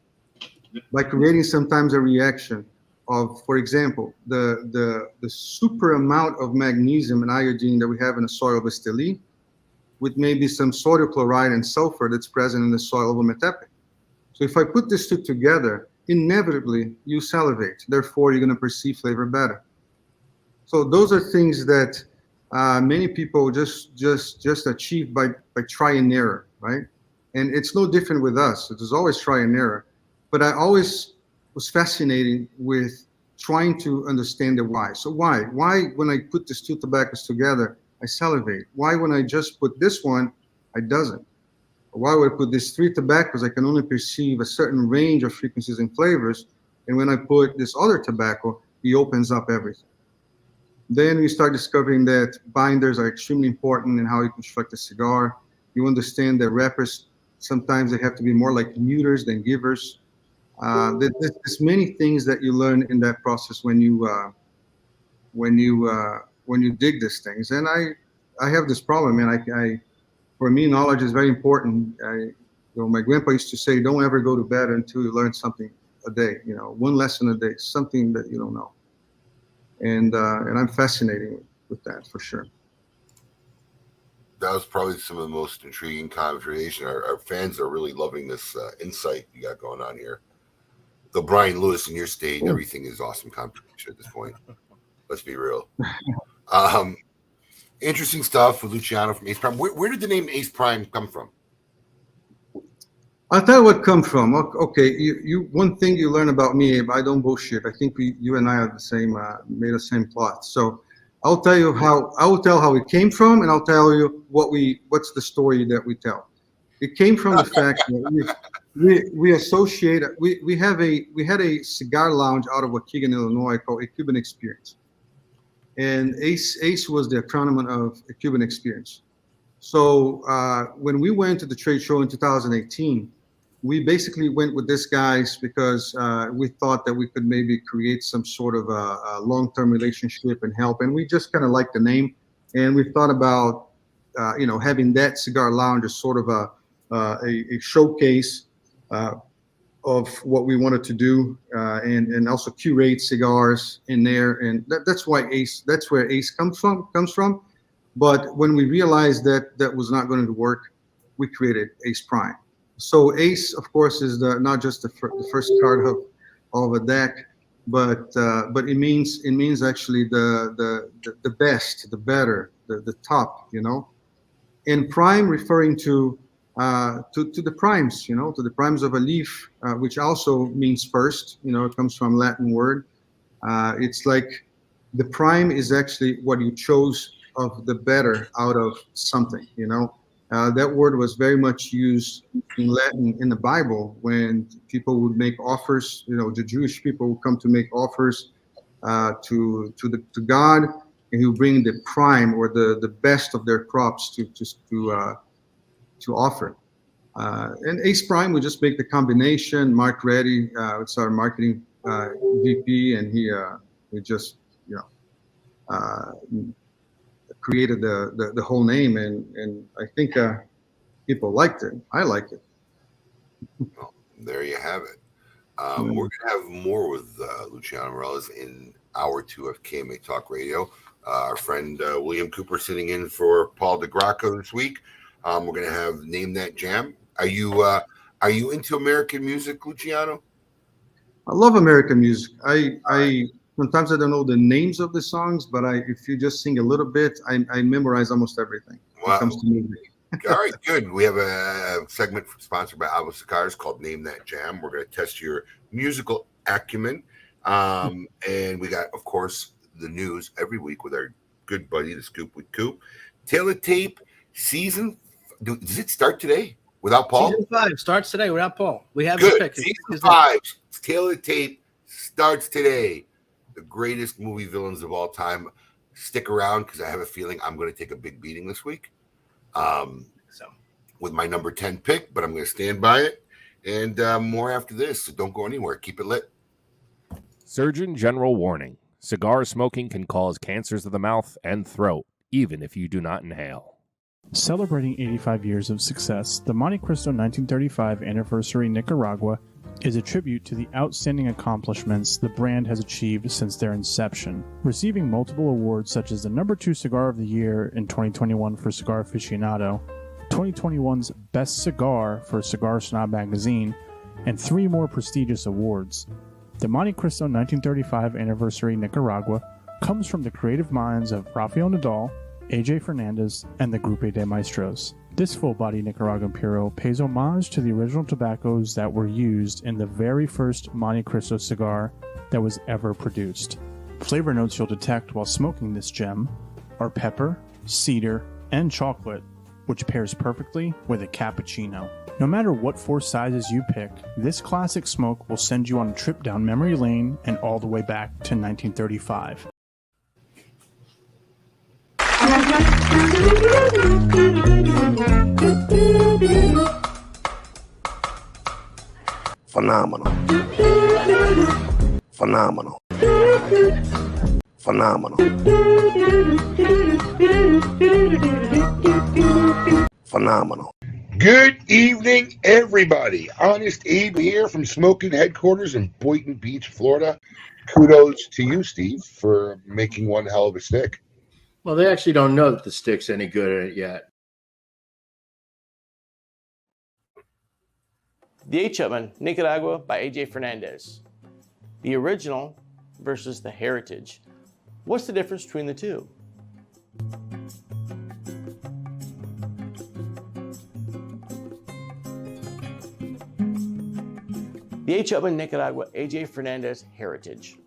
By creating sometimes a reaction of, for example, the super amount of magnesium and iodine that we have in the soil of Esteli, with maybe some sodium chloride and sulfur that's present in the soil of Ometepe. So if I put these two together, inevitably you salivate. Therefore, you're going to perceive flavor better. So those are things that many people just achieve by try and error, right? And it's no different with us. It is always try and error. But I always was fascinated with trying to understand the why. So why? Why when I put these two tobaccos together, I salivate? Why when I just put this one, I doesn't? Why would I put these three tobaccos, I can only perceive a certain range of frequencies and flavors, and when I put this other tobacco, it opens up everything. Then we start discovering that binders are extremely important in how you construct a cigar. You understand that wrappers, sometimes they have to be more like muters than givers. There's many things that you learn in that process when you dig these things. And I have this problem, man. For me, knowledge is very important. My grandpa used to say, "Don't ever go to bed until you learn something a day. One lesson a day, something that you don't know." And I'm fascinated with that for sure. That was probably some of the most intriguing conversation. Our fans are really loving this insight you got going on here. Though Brian Lewis in your state, everything is awesome conversation at this point. Let's be real. Interesting stuff with Luciano from Ace Prime. Where did the name Ace Prime come from? I'll tell you what come from. Okay, you one thing you learn about me, Abe, I don't bullshit. I think you and I are the same, made the same plot. So I'll tell you how it came from, and I'll tell you what's the story that we tell. It came from the fact that we associate we had a cigar lounge out of Waukegan, Illinois called A Cuban Experience, and ACE was the acronym of A Cuban Experience. So when we went to the trade show in 2018, we basically went with this guys because we thought that we could maybe create some sort of a long-term relationship and help, and we just kind of liked the name, and we thought about having that cigar lounge as sort of a showcase of what we wanted to do, and also curate cigars in there, and that's why ACE. That's where ACE comes from. But when we realized that that was not going to work, we created ACE Prime. So ACE, of course, is not just the first card of a deck, but it means actually the best, the better, the top, and Prime referring to the primes, to the primes of a leaf, which also means first. It comes from Latin word. It's like the prime is actually what you chose of the better out of something. That word was very much used in Latin in the Bible when people would make offers. The Jewish people would come to make offers to God, and He would bring the prime or the best of their crops to offer. And Ace Prime would just make the combination. Mark Reddy, it's our marketing VP, and he just created the whole name, and I think people liked it. I liked it. Well, there you have it. We're going to have more with Luciano Meirelles in hour 2 of KMA Talk Radio. Our friend William Cooper sitting in for Paul DeGracco this week. We're going to have Name That Jam. Are you into American music, Luciano? I love American music. I sometimes I don't know the names of the songs, but if you just sing a little bit, I memorize almost everything when it comes to music. All right, good. We have a segment sponsored by Alba Cigars called Name That Jam. We're going to test your musical acumen. And we got, of course, the news every week with our good buddy, The Scoop with Coop. Taylor Tape season, does it start today without Paul? Season 5 starts today without Paul. We have good. The pick. Season 5, Taylor Tape starts today. The greatest movie villains of all time. Stick around because I have a feeling I'm going to take a big beating this week. With my number 10 pick, but I'm going to stand by it. And more after this, so don't go anywhere. Keep it lit. Surgeon General warning. Cigar smoking can cause cancers of the mouth and throat, even if you do not inhale. Celebrating 85 years of success, the Monte Cristo 1935 Anniversary Nicaragua is a tribute to the outstanding accomplishments the brand has achieved since their inception, receiving multiple awards such as the number 2 Cigar of the Year in 2021 for Cigar Aficionado, 2021's Best Cigar for Cigar Snob magazine, and 3 more prestigious awards. The Monte Cristo 1935 Anniversary Nicaragua comes from the creative minds of Rafael Nadal, AJ Fernandez, and the Grupo de Maestros. This full-body Nicaraguan Puro pays homage to the original tobaccos that were used in the very first Monte Cristo cigar that was ever produced. Flavor notes you'll detect while smoking this gem are pepper, cedar, and chocolate, which pairs perfectly with a cappuccino. No matter what 4 sizes you pick, this classic smoke will send you on a trip down memory lane and all the way back to 1935. Phenomenal. Phenomenal. Phenomenal. Phenomenal. Good evening, everybody. Honest Abe here from Smoking Headquarters in Boynton Beach, Florida. Kudos to you, Steve, for making one hell of a stick. Well, they actually don't know that the stick's any good yet. The H. Upman, Nicaragua by AJ Fernandez. The original versus the heritage. What's the difference between the two? The H. Upman, Nicaragua, AJ Fernandez heritage.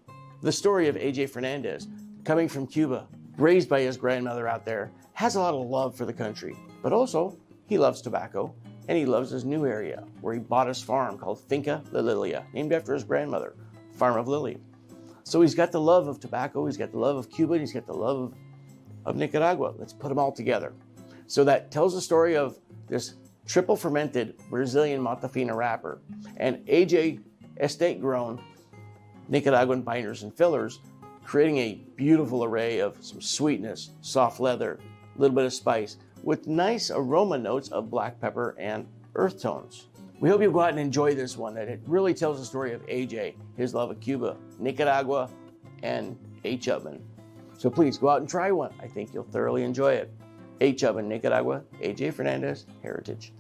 The story of AJ Fernandez, coming from Cuba, raised by his grandmother out there, has a lot of love for the country, but also he loves tobacco and he loves his new area where he bought his farm called Finca La Lilia, named after his grandmother, Farm of Lily. So he's got the love of tobacco, he's got the love of Cuba, and he's got the love of Nicaragua. Let's put them all together. So that tells the story of this triple fermented Brazilian Matafina wrapper and AJ estate grown Nicaraguan binders and fillers, creating a beautiful array of some sweetness, soft leather, a little bit of spice, with nice aroma notes of black pepper and earth tones. We hope you'll go out and enjoy this one, that it really tells the story of AJ, his love of Cuba, Nicaragua, and H. Upman. So please go out and try one. I think you'll thoroughly enjoy it. H. Upman, Nicaragua, AJ Fernandez, Heritage.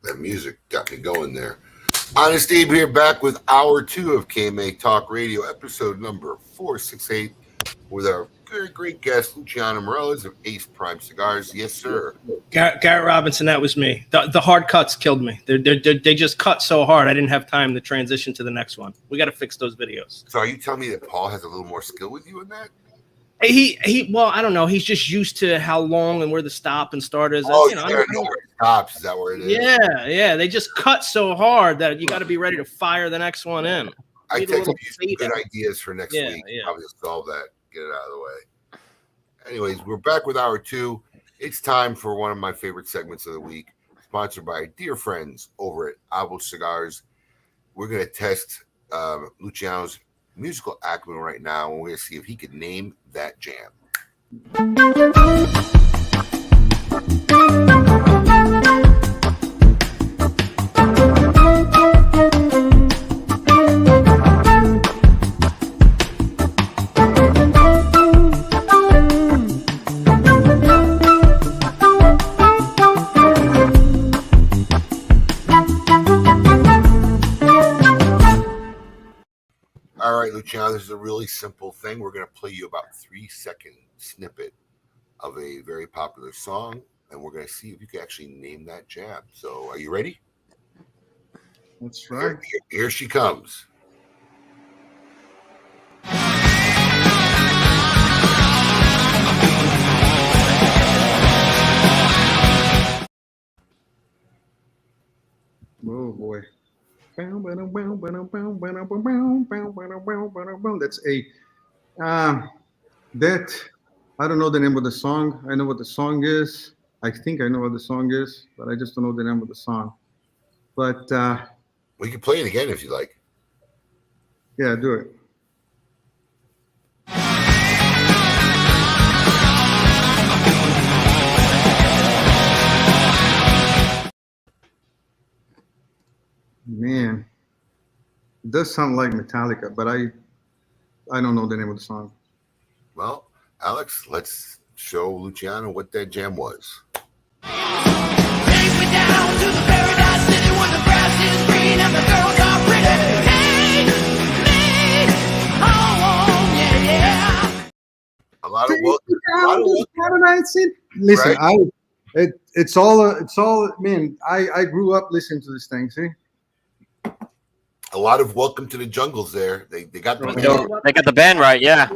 That music got me going there. Honest Abe here, back with hour 2 of KMA Talk Radio, episode number 468, with our very great guest, Luciano Meirelles of Ace Prime Cigars. Yes, sir. Garrett Robinson, that was me. The hard cuts killed me. They just cut so hard, I didn't have time to transition to the next one. We got to fix those videos. So are you telling me that Paul has a little more skill with you in that? Well, I don't know. He's just used to how long and where the stop and start is. Oh, you know, where it stops. Is that where it is? Yeah. They just cut so hard that you got to be ready to fire the next one in. I texted you some good ideas for next week. Yeah. Probably just solve that, get it out of the way. Anyways, we're back with hour 2. It's time for one of my favorite segments of the week, sponsored by dear friends over at Avo Cigars. We're going to test Luciano's musical acumen right now, and we're going to see if he can name that jam. All right, Luciano, this is a really simple thing. We're going to play you about 3-second snippet of a very popular song, and we're going to see if you can actually name that jam. So are you ready? That's right. Here she comes. Oh boy. That's a that I don't know the name of the song. I know what the song is. I think I know what the song is, but I just don't know the name of the song. But we can play it again if you like. Yeah, do it. Man, it does sound like Metallica, but I don't know the name of the song. Well, Alex, let's show Luciano what that jam was. Take me down to the paradise city where the grass is green and the girls are pretty. Take me home, yeah. A lot of Paradise City. Listen, right? It's all. Man, I grew up listening to this thing. See. A lot of Welcome to the Jungles there. They got the band right, yeah.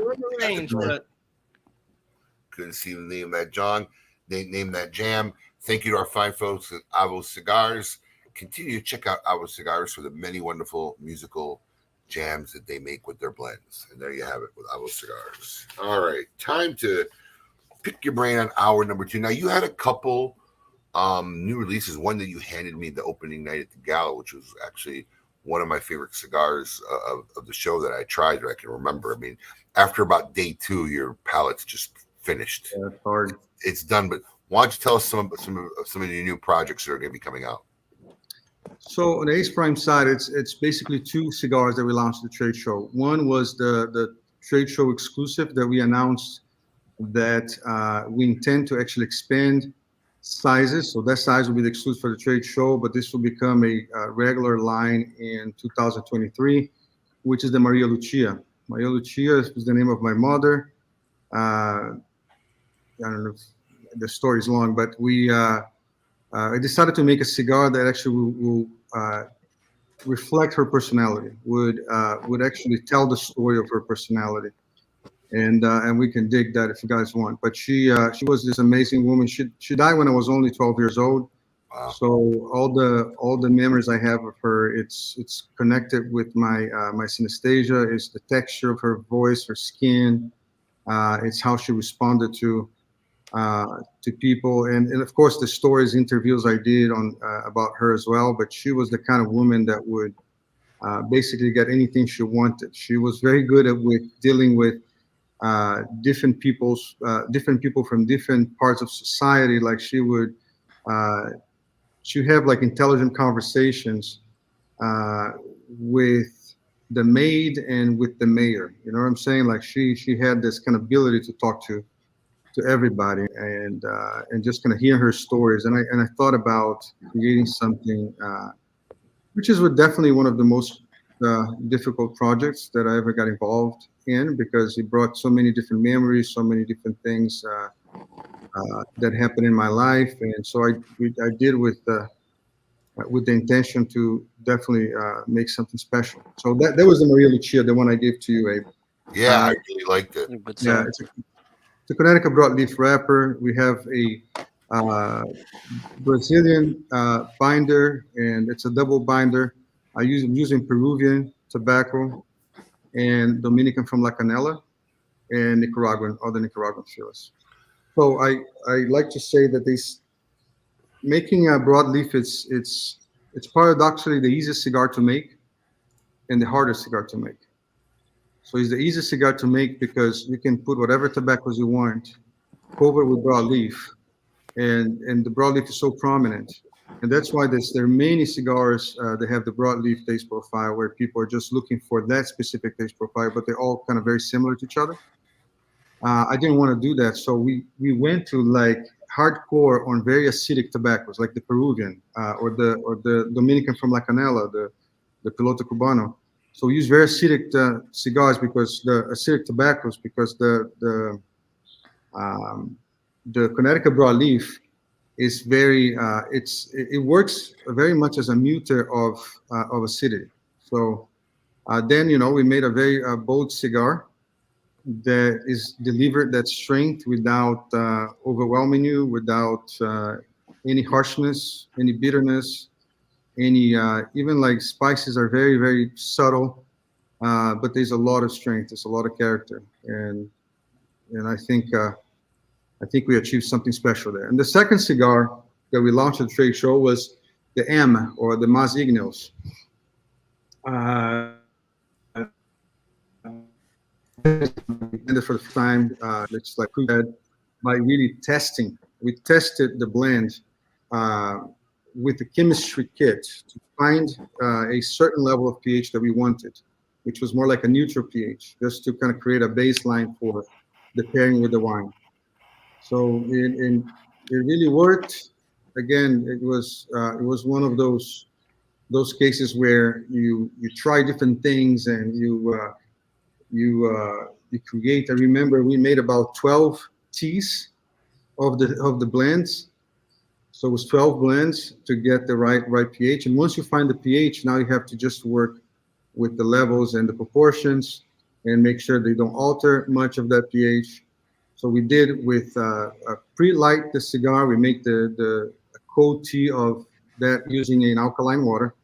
Couldn't see the name of that John. They named that jam. Thank you to our fine folks at Avo Cigars. Continue to check out Avo Cigars for the many wonderful musical jams that they make with their blends. And there you have it with Avo Cigars. All right, time to pick your brain on hour number 2. Now, you had a couple new releases. One that you handed me the opening night at the Gala, which was actually one of my favorite cigars of the show that I tried that I can remember. I mean, after about day 2, your palate's just finished. Yeah, it's hard. It's done. But why don't you tell us some of your new projects that are going to be coming out? So on the Ace Prime side, it's basically 2 cigars that we launched at the trade show. One was the trade show exclusive that we announced that we intend to actually expand sizes. So that size will be the exclusive for the trade show, but this will become a regular line in 2023, which is the Maria Lucia. Maria Lucia is the name of my mother. I don't know if the story is long, but I decided to make a cigar that actually will reflect her personality, would actually tell the story of her personality. and we can dig that if you guys want. But she was this amazing woman. She died when I was only 12 years old. Wow. So all the memories I have of her, it's connected with my my synesthesia. It's the texture of her voice, her skin. It's how she responded to people, and of course the stories, interviews I did on about her as well. But she was the kind of woman that would basically get anything she wanted. She was very good at dealing with different people from different parts of society. Like she would have like intelligent conversations with the maid and with the mayor. You know what I'm saying? Like she had this kind of ability to talk to everybody, and just kind of hear her stories. And I thought about creating something, which is definitely one of the most difficult projects that I ever got involved in, because it brought so many different memories, so many different things that happened in my life. And so I did with the intention to definitely make something special. So that was the Maria Lucia, the one I gave to you, Abe. Yeah, I really liked it. Yeah, it's a Connecticut broadleaf wrapper. We have a Brazilian binder, and it's a double binder. I'm using Peruvian tobacco and Dominican from La Canela, and other Nicaraguan fillers. So I like to say that making a broadleaf, it's paradoxically the easiest cigar to make and the hardest cigar to make. So it's the easiest cigar to make because you can put whatever tobaccos you want, cover with broadleaf, and the broadleaf is so prominent. And that's why there are many cigars that have the broadleaf taste profile, where people are just looking for that specific taste profile, but they're all kind of very similar to each other. I didn't want to do that, so we went to like hardcore on very acidic tobaccos, like the Peruvian or the Dominican from La Canela, the Piloto Cubano. So we use very acidic cigars, because the acidic tobaccos, because the Connecticut broadleaf is very it works very much as a muter of acidity. So then we made a very bold cigar that is delivered that strength without overwhelming you, without any harshness, any bitterness, any even like spices are very, very subtle, but there's a lot of strength, there's a lot of character, and I think we achieved something special there. And the second cigar that we launched at the trade show was the M, or the Mas Igneos. For the first time, it's like by really testing. We tested the blend with the chemistry kit to find a certain level of pH that we wanted, which was more like a neutral pH, just to kind of create a baseline for the pairing with the wine. So it really worked. Again, it was one of those cases where you try different things and you create. I remember we made about 12 teas of the blends. So it was 12 blends to get the right pH. And once you find the pH, now you have to just work with the levels and the proportions and make sure they don't alter much of that pH. So we did with pre-light the cigar. We make the cold tea of that using an alkaline water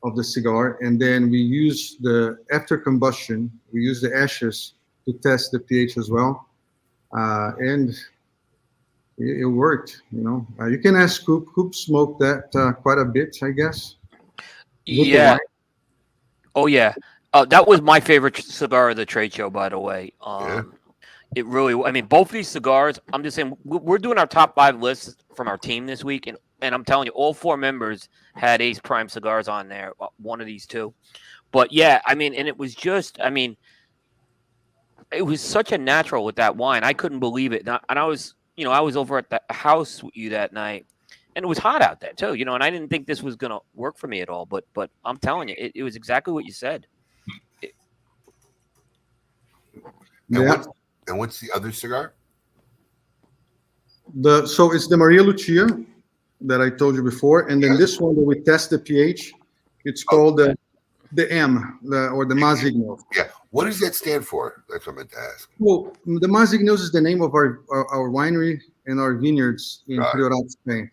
of the cigar, and then we use after combustion, we use the ashes to test the pH as well, and it worked. You can ask Coop. Coop smoked that quite a bit, I guess. Yeah. Oh yeah. That was my favorite cigar of the trade show, by the way. It really. I mean, both these cigars. I'm just saying, we're doing our top 5 lists from our team this week, and I'm telling you, all 4 members had Ace Prime cigars on there. One of these 2, but yeah, I mean, and it was just. I mean, it was such a natural with that wine. I couldn't believe it, and I was. I was over at the house with you that night, and it was hot out there too. And I didn't think this was gonna work for me at all. But I'm telling you, it was exactly what you said. And what's the other cigar? So it's the Maria Lucia that I told you before, and then this one that we test the pH. It's called the M, or the Mas Igneos. Yeah. What does that stand for? That's what I meant to ask. Well, the Mas Igneos is the name of our winery and our vineyards in Priorat, Spain.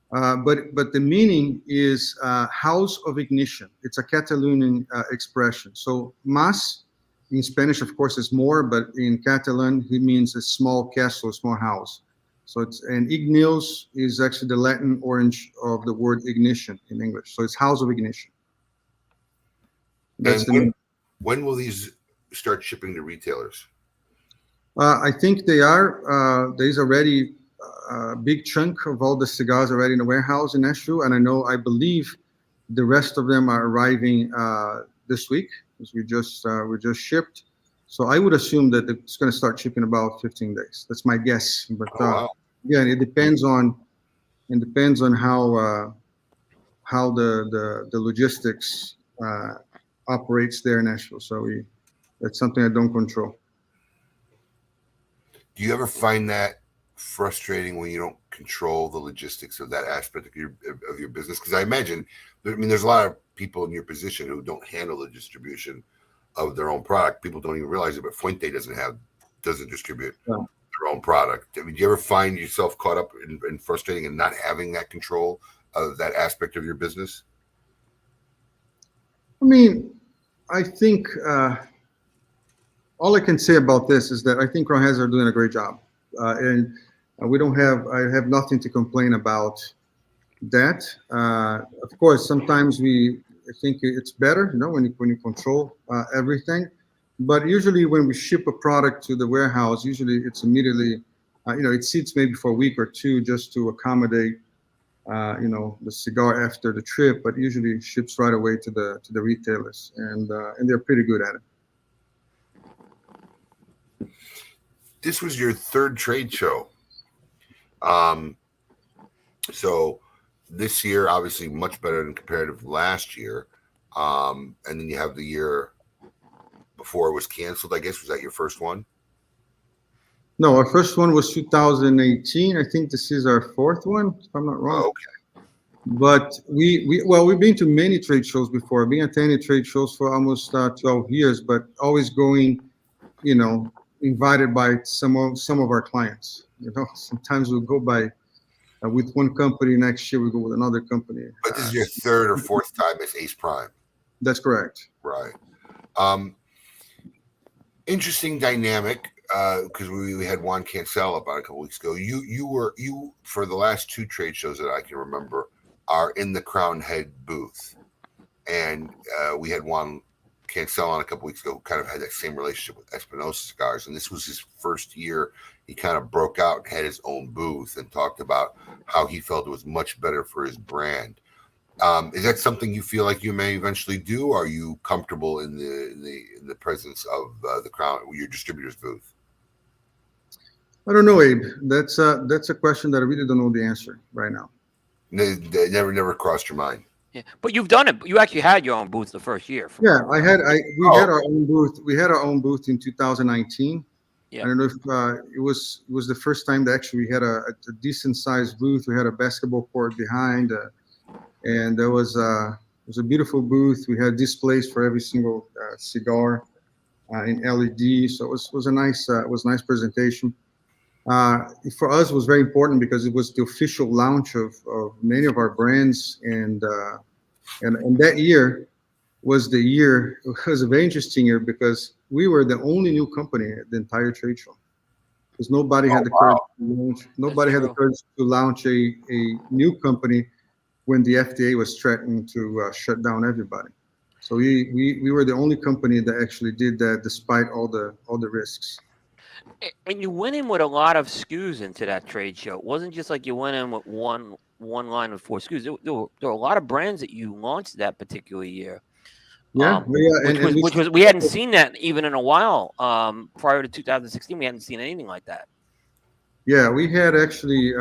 But the meaning is house of ignition. It's a Catalonian expression. So Mas in Spanish, of course, is more, but in Catalan, it means a small castle, a small house. So and Igneos is actually the Latin orange of the word ignition in English. So it's house of ignition. That's when will these start shipping to retailers? I think they are. There's already a big chunk of all the cigars already in the warehouse in Nashville, and I believe the rest of them are arriving this week, because we just shipped. So I would assume that it's going to start shipping about 15 days. That's my guess. But yeah, it depends on how the logistics operates there in Nashville. So that's something I don't control. Do you ever find that frustrating when you don't control the logistics of that aspect of your business? Because I imagine, there's a lot of people in your position who don't handle the distribution of their own product. People don't even realize it, but Fuente doesn't distribute their own product. Do you ever find yourself caught up in frustrating and not having that control of that aspect of your business? I think all I can say about this is that I think Crown Heads are doing a great job, and I have nothing to complain about that. Of course, sometimes I think it's better, when you control everything. But usually, when we ship a product to the warehouse, usually it's immediately, it sits maybe for a week or two just to accommodate, the cigar after the trip. But usually, it ships right away to the retailers, and they're pretty good at it. This was your third trade show. So this year, obviously much better than comparative last year. And then you have the year before it was canceled, I guess. Was that your first one? No, our first one was 2018. I think this is our fourth one, if I'm not wrong. Oh, okay. But we've been to many trade shows before. Being attending trade shows for almost 12 years, but always going, invited by some of our clients. Sometimes we'll go by with one company. Next year we go with another company. But this is your third or fourth time as Ace Prime. That's correct. Right. Interesting dynamic, because we had Juan Cancel about a couple weeks ago. You for the last two trade shows that I can remember are in the Crown Head booth, and we had Juan Cancel on a couple weeks ago, kind of had that same relationship with Espinosa Cigars, and this was his first year. He kind of broke out and had his own booth and talked about how he felt it was much better for his brand. Is that something you feel like you may eventually do? Are you comfortable in the presence of the Crown, your distributor's booth? I don't know, Abe. That's a question that I really don't know the answer right now. Never crossed your mind. Yeah, but you've done it. You actually had your own booth the first year. We had our own booth. We had our own booth in 2019. Yeah. I don't know if it was the first time that actually we had a decent sized booth. We had a basketball court behind, and there was a beautiful booth. We had displays for every single cigar in LED. So it was a nice presentation. For us, it was very important because it was the official launch of many of our brands, and that year was a very interesting year because we were the only new company at the entire trade show, because nobody had the courage to launch. Nobody had the courage to launch a new company when the FDA was threatening to shut down everybody. So we were the only company that actually did that, despite all the risks. And you went in with a lot of SKUs into that trade show. It wasn't just like you went in with one line with 4 SKUs. There were a lot of brands that you launched that particular year. Yeah, we hadn't seen that even in a while. Prior to 2016, we hadn't seen anything like that. Yeah, we had actually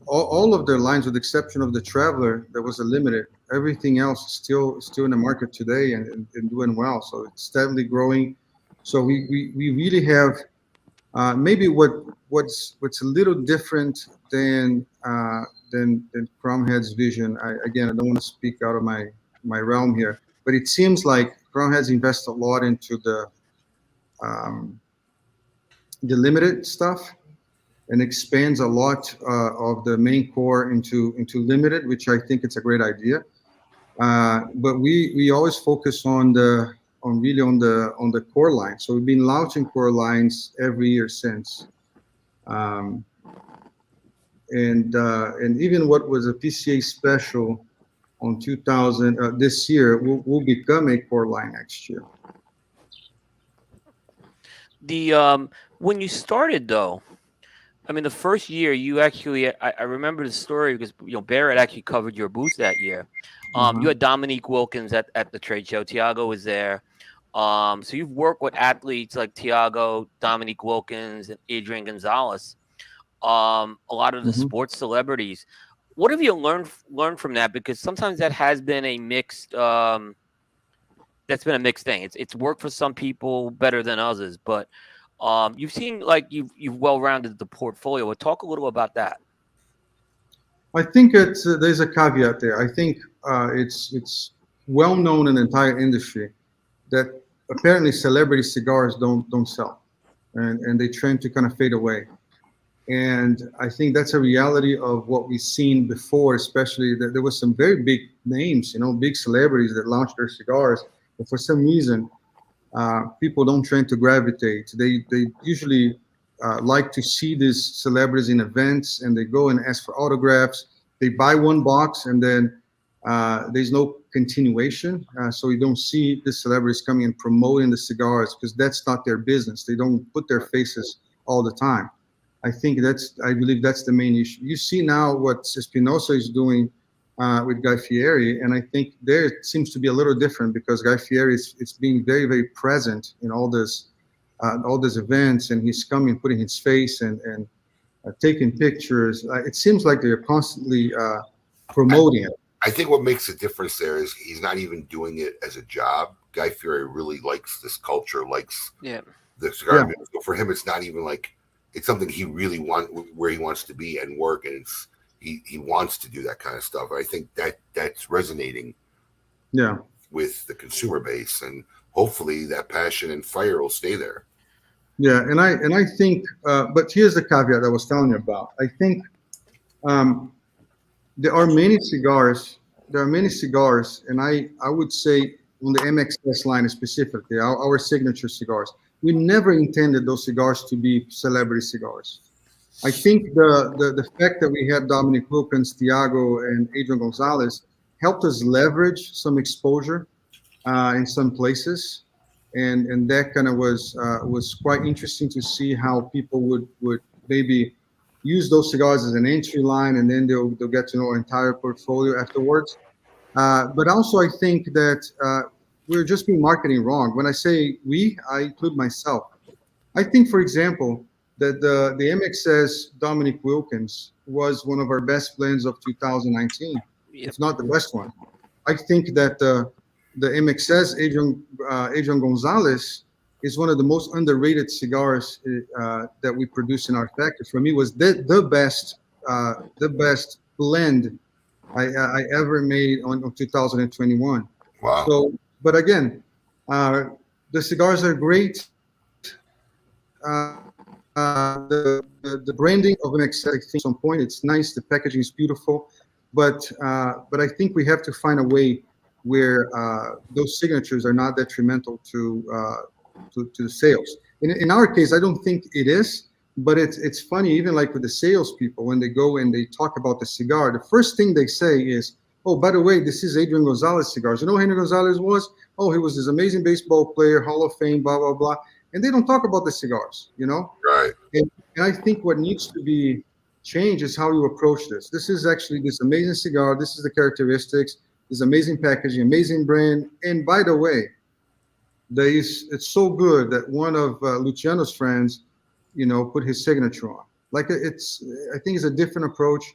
all of their lines, with the exception of the Traveler, that was a limited. Everything else is still in the market today and doing well. So it's steadily growing. So we really have maybe what's a little different than Crown Head's vision. I don't want to speak out of my realm here, but it seems like Crown has invested a lot into the limited stuff, and expands a lot of the main core into limited, which I think it's a great idea. But we always focus on the core line. So we've been launching core lines every year since. And even what was a PCA special on 2000 this year will become a core line next year. The when you started though, I mean, the first year you actually, I remember the story because Barrett actually covered your booth that year. You had Dominique Wilkins at the trade show. Tiago was there. So you've worked with athletes like Tiago, Dominique Wilkins, and Adrian Gonzalez. A lot of the sports celebrities. What have you learned from that? Because sometimes that has been a mixed. That's been a mixed thing. It's worked for some people better than others, but you've seen like you've well-rounded the portfolio. We'll talk a little about that. I think there's a caveat there. I think it's well known in the entire industry that apparently celebrity cigars don't sell, and they trend to kind of fade away. And I think that's a reality of what we've seen before, especially that there was some very big names, big celebrities that launched their cigars, but for some reason, people don't trend to gravitate. They usually like to see these celebrities in events, and they go and ask for autographs. They buy one box, and then there's no continuation. So you don't see the celebrities coming and promoting the cigars because that's not their business. They don't put their faces all the time. I believe that's the main issue. You see now what Espinosa is doing with Guy Fieri, and I think there it seems to be a little different because Guy Fieri is being very, very present in all these events, and he's coming, putting his face and taking pictures. It seems like they're constantly promoting it. I think what makes the difference there is he's not even doing it as a job. Guy Fieri really likes this culture, likes the cigar business. So for him, it's not even like it's something he really where he wants to be and work, and he wants to do that kind of stuff. I think that's resonating with the consumer base, and hopefully that passion and fire will stay there. Yeah, and I think, but here's the caveat I was telling you about. I think there are many cigars, and I would say on the MXS line specifically, our signature cigars, we never intended those cigars to be celebrity cigars. I think the fact that we had Dominique Wilkins, Tiago, and Adrian Gonzalez helped us leverage some exposure in some places. And that kind of was quite interesting to see how people would maybe use those cigars as an entry line, and then they'll get to know our entire portfolio afterwards. But also, I think that we're just being marketing wrong. When I say we, I include myself. I think, for example, that the MXS Dominique Wilkins was one of our best blends of 2019. It's not the best one. I think that the MXS Adrian Gonzalez is one of the most underrated cigars that we produce in our factory. For me, was the best blend I ever made on 2021. Wow. So, but again, the cigars are great. The branding of MXS, I think, at some point, it's nice. The packaging is beautiful, but I think we have to find a way where those signatures are not detrimental to the sales. In our case, I don't think it is, but it's funny, even like with the salespeople, when they go and they talk about the cigar, the first thing they say is, oh, by the way, this is Adrian Gonzalez cigars. You know who Adrian Gonzalez was? Oh, he was this amazing baseball player, Hall of Fame, blah, blah, blah. And they don't talk about the cigars, Right. And I think what needs to be changed is how you approach this. This is actually this amazing cigar. This is the characteristics, this amazing packaging, amazing brand. And by the way, it's so good that one of Luciano's friends, put his signature on. Like I think it's a different approach.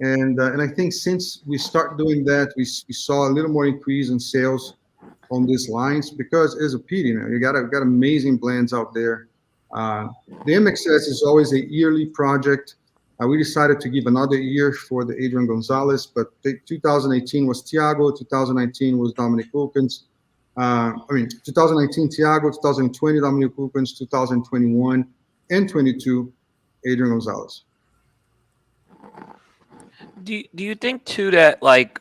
And I think since we start doing that, we saw a little more increase in sales on these lines because it's a pity. You got amazing blends out there. The MXS is always a yearly project. We decided to give another year for the Adrian Gonzalez, but 2018 was Tiago, 2019 was Dominique Wilkins. I mean, 2019 Thiago, 2020 Dominic Wilkins, 2021 and 22 Adrian Gonzalez. Do you think too that, like,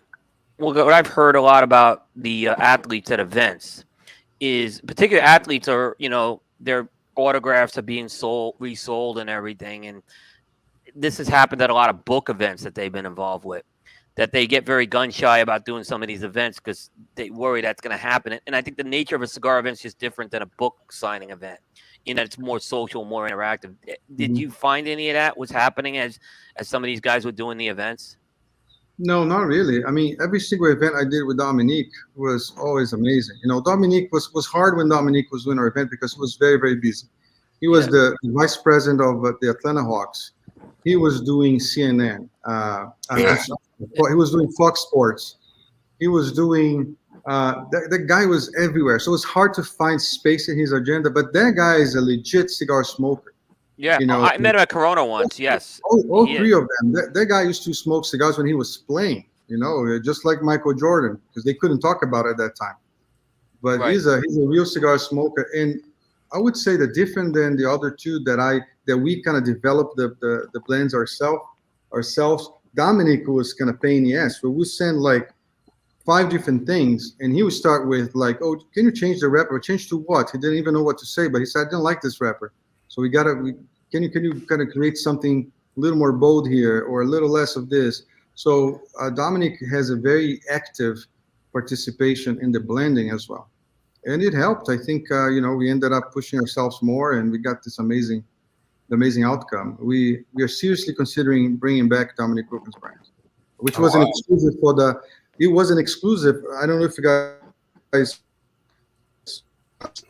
well, what I've heard a lot about the athletes at events is particular athletes are, their autographs are being resold and everything, and this has happened at a lot of book events that they've been involved with, that they get very gun shy about doing some of these events because they worry that's going to happen. And I think the nature of a cigar event is just different than a book signing event, in that it's more social, more interactive. Did you find any of that was happening as some of these guys were doing the events? No, not really. I mean, every single event I did with Dominique was always amazing. Dominique was hard when Dominique was doing our event because he was very, very busy. He was the vice president of the Atlanta Hawks. He was doing CNN. He was doing Fox Sports. He was doing, that guy was everywhere. So it's hard to find space in his agenda, but that guy is a legit cigar smoker. Yeah, I met him at Corona once. Yes, all three of them. That guy used to smoke cigars when he was playing. Just like Michael Jordan, because they couldn't talk about it at that time. But right. he's a real cigar smoker, and I would say that different than the other two that we kind of developed the blends ourselves. Dominic was kind of pain in the ass, but we send like 5 different things, and he would start with like, "Oh, can you change the wrapper? Change to what?" He didn't even know what to say, but he said, "I didn't like this wrapper." So can you kind of create something a little more bold here or a little less of this? So Dominic has a very active participation in the blending as well, and it helped. I think we ended up pushing ourselves more, and we got this amazing outcome. We are seriously considering bringing back Dominic Wilkins brand, which was an exclusive It wasn't exclusive. I don't know if you guys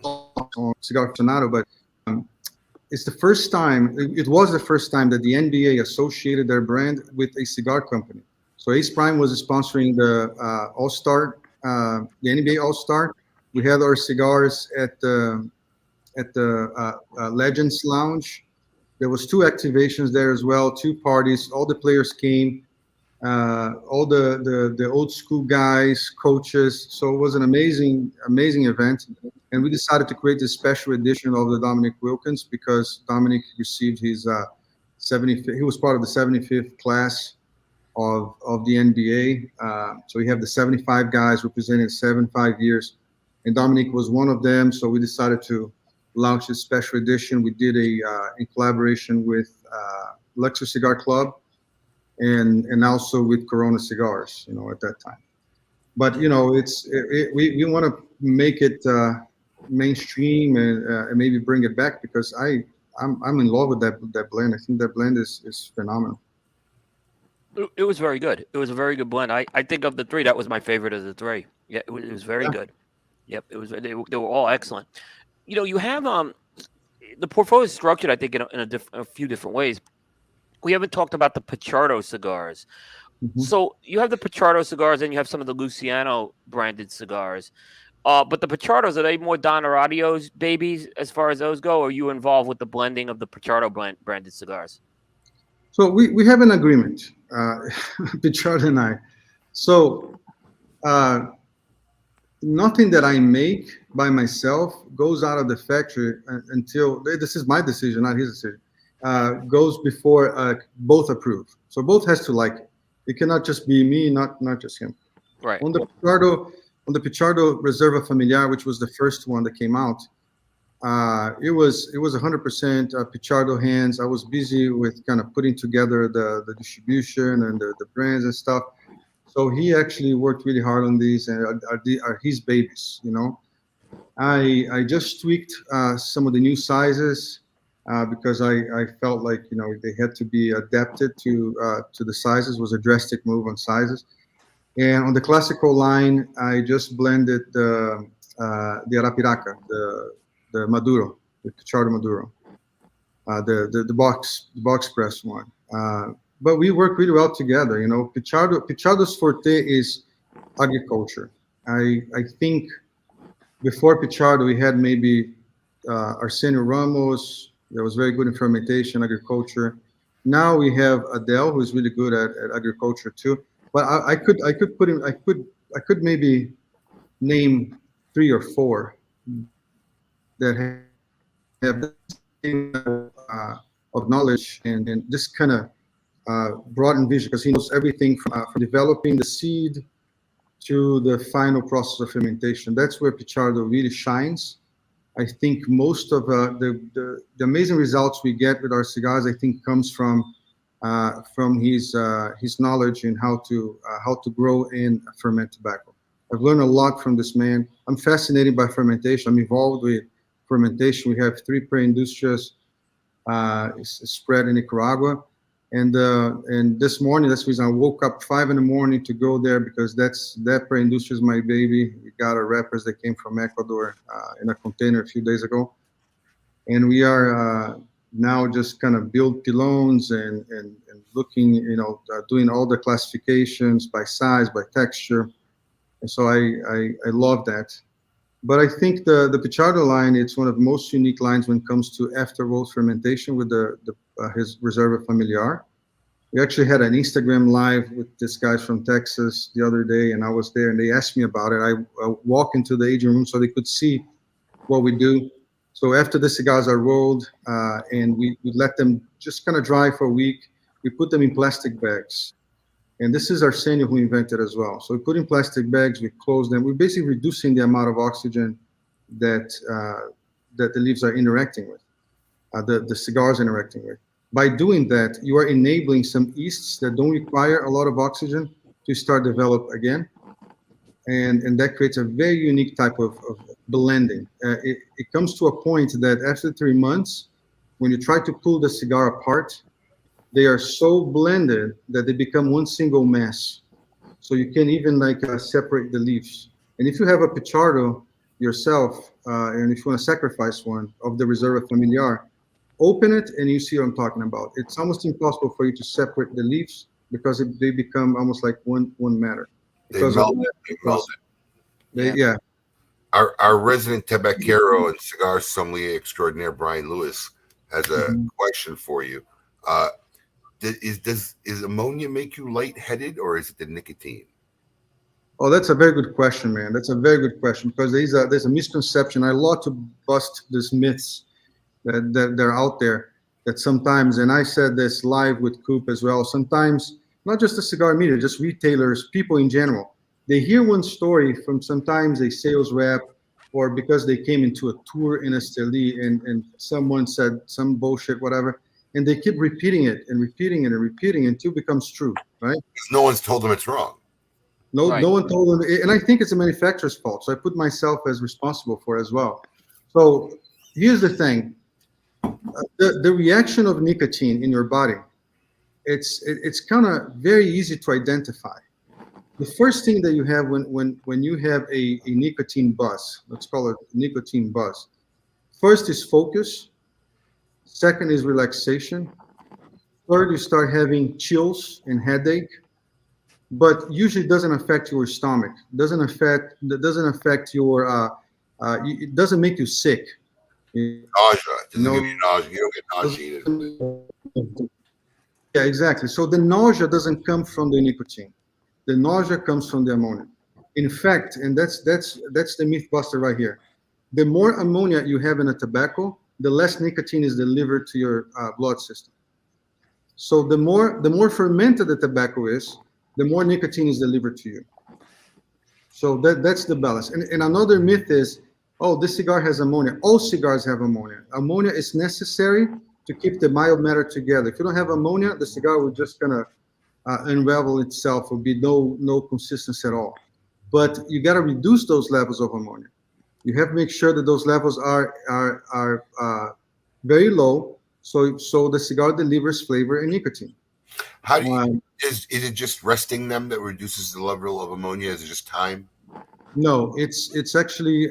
on Cigar Aficionado, but it's the first time. It was the first time that the NBA associated their brand with a cigar company. So Ace Prime was sponsoring the All-Star, the NBA All-Star. We had our cigars at the Legends Lounge. There was 2 activations there as well, 2 parties. All the players came, all the old school guys, coaches. So it was an amazing event. And we decided to create this special edition of the Dominic Wilkins because Dominic received his 75th. He was part of the 75th class of the NBA. So we have the 75 guys representing 75 years, and Dominic was one of them. So we decided to launch this special edition. We did in collaboration with Lexus Cigar Club and also with Corona Cigars. At that time. But we want to make it mainstream and maybe bring it back because I'm in love with that blend. I think that blend is phenomenal. It was very good. It was a very good blend. I think of the 3, that was my favorite of the 3. Yeah, it was very good. Yep, it was. They were all excellent. You have the portfolio is structured, I think, in a few different ways. We haven't talked about the Pichardo cigars. Mm-hmm. So you have the Pichardo cigars, and you have some of the Luciano branded cigars. But the Pichardos, are they more Don Oradio's babies as far as those go, or are you involved with the blending of the Pichardo branded cigars? So we have an agreement, Pichardo and I. So nothing that I make by myself goes out of the factory until, this is my decision, not his decision, goes before both approve. So both has to like it. It cannot just be me, not just him. Right. On the Pichardo Reserva Familiar, which was the first one that came out, it was 100% Pichardo hands. I was busy with kind of putting together the distribution and the brands and stuff. So he actually worked really hard on these, and are his babies. I just tweaked some of the new sizes because I felt like they had to be adapted to the sizes. It was a drastic move on sizes. And on the classical line, I just blended the Arapiraca, the Maduro, the Pichardo Maduro, the box press one. But we work really well together. Pichardo's forte is agriculture. I think before Pichardo, we had maybe Arsenio Ramos. That was very good in fermentation, agriculture. Now we have Adele, who's really good at agriculture too. But I could maybe name 3 or 4 that have the same of knowledge and this kind of broadened vision, because he knows everything from developing the seed to the final process of fermentation. That's where Pichardo really shines. I think most of the amazing results we get with our cigars, I think, comes from his knowledge in how to grow and ferment tobacco. I've learned a lot from this man. I'm fascinated by fermentation. I'm involved with fermentation. We have 3 pre-industrias spread in Nicaragua. And this morning, that's the reason I woke up 5 a.m. to go there, because that pre-industria is my baby. We got our wrappers that came from Ecuador in a container a few days ago. And we are now just kind of build pilons and looking, doing all the classifications by size, by texture. And so I love that. But I think the Pichardo line, it's one of the most unique lines when it comes to after-roll fermentation with his Reserva Familiar. We actually had an Instagram live with this guy from Texas the other day, and I was there, and they asked me about it. I walked into the aging room so they could see what we do. So after the cigars are rolled, and we let them just kind of dry for a week, we put them in plastic bags. And this is Arsenio who invented as well. So we put in plastic bags, we close them. We're basically reducing the amount of oxygen that the leaves are interacting with, the cigars interacting with. By doing that, you are enabling some yeasts that don't require a lot of oxygen to start develop again. And that creates a very unique type of blending. It comes to a point that after 3 months, when you try to pull the cigar apart, they are so blended that they become one single mass. So you can even separate the leaves. And if you have a Pichardo yourself, and if you want to sacrifice one of the Reserva Familiar, open it and you see what I'm talking about. It's almost impossible for you to separate the leaves because they become almost like one matter. They melt it. Yeah. Our resident tabacero and cigar sommelier extraordinaire, Brian Lewis, has a question for you. Does ammonia make you lightheaded, or is it the nicotine? Oh, that's a very good question, man. That's a very good question, because there's a misconception. I love to bust these myths that they're out there, that sometimes, and I said this live with Coop as well, sometimes, not just the cigar media, just retailers, people in general, they hear one story from sometimes a sales rep, or because they came into a tour in Esteli and someone said some bullshit, whatever, and they keep repeating it and repeating it and repeating it until it becomes true, right? Because no one's told them it's wrong. No one told them, and I think it's a manufacturer's fault. So I put myself as responsible for it as well. So here's the thing: the reaction of nicotine in your body, it's kind of very easy to identify. The first thing that you have when you have a nicotine buzz, let's call it nicotine buzz. First is focus. Second is relaxation. Third, you start having chills and headache, but usually doesn't affect your stomach. Doesn't affect your. It doesn't make you sick. Nausea. Doesn't give you nausea. You don't get nauseated. Yeah, exactly. So the nausea doesn't come from the nicotine. The nausea comes from the ammonia. In fact, and that's the myth buster right here. The more ammonia you have in a tobacco, the less nicotine is delivered to your blood system. So the more fermented the tobacco is, the more nicotine is delivered to you. So that's the balance. And another myth is, oh, this cigar has ammonia. All cigars have ammonia. Ammonia is necessary to keep the mild matter together. If you don't have ammonia, the cigar will just kind of unravel itself. Will be no consistency at all. But you got to reduce those levels of ammonia. You have to make sure that those levels are very low, so the cigar delivers flavor and nicotine. How do you, is it just resting them that reduces the level of ammonia? Is it just time? No, it's actually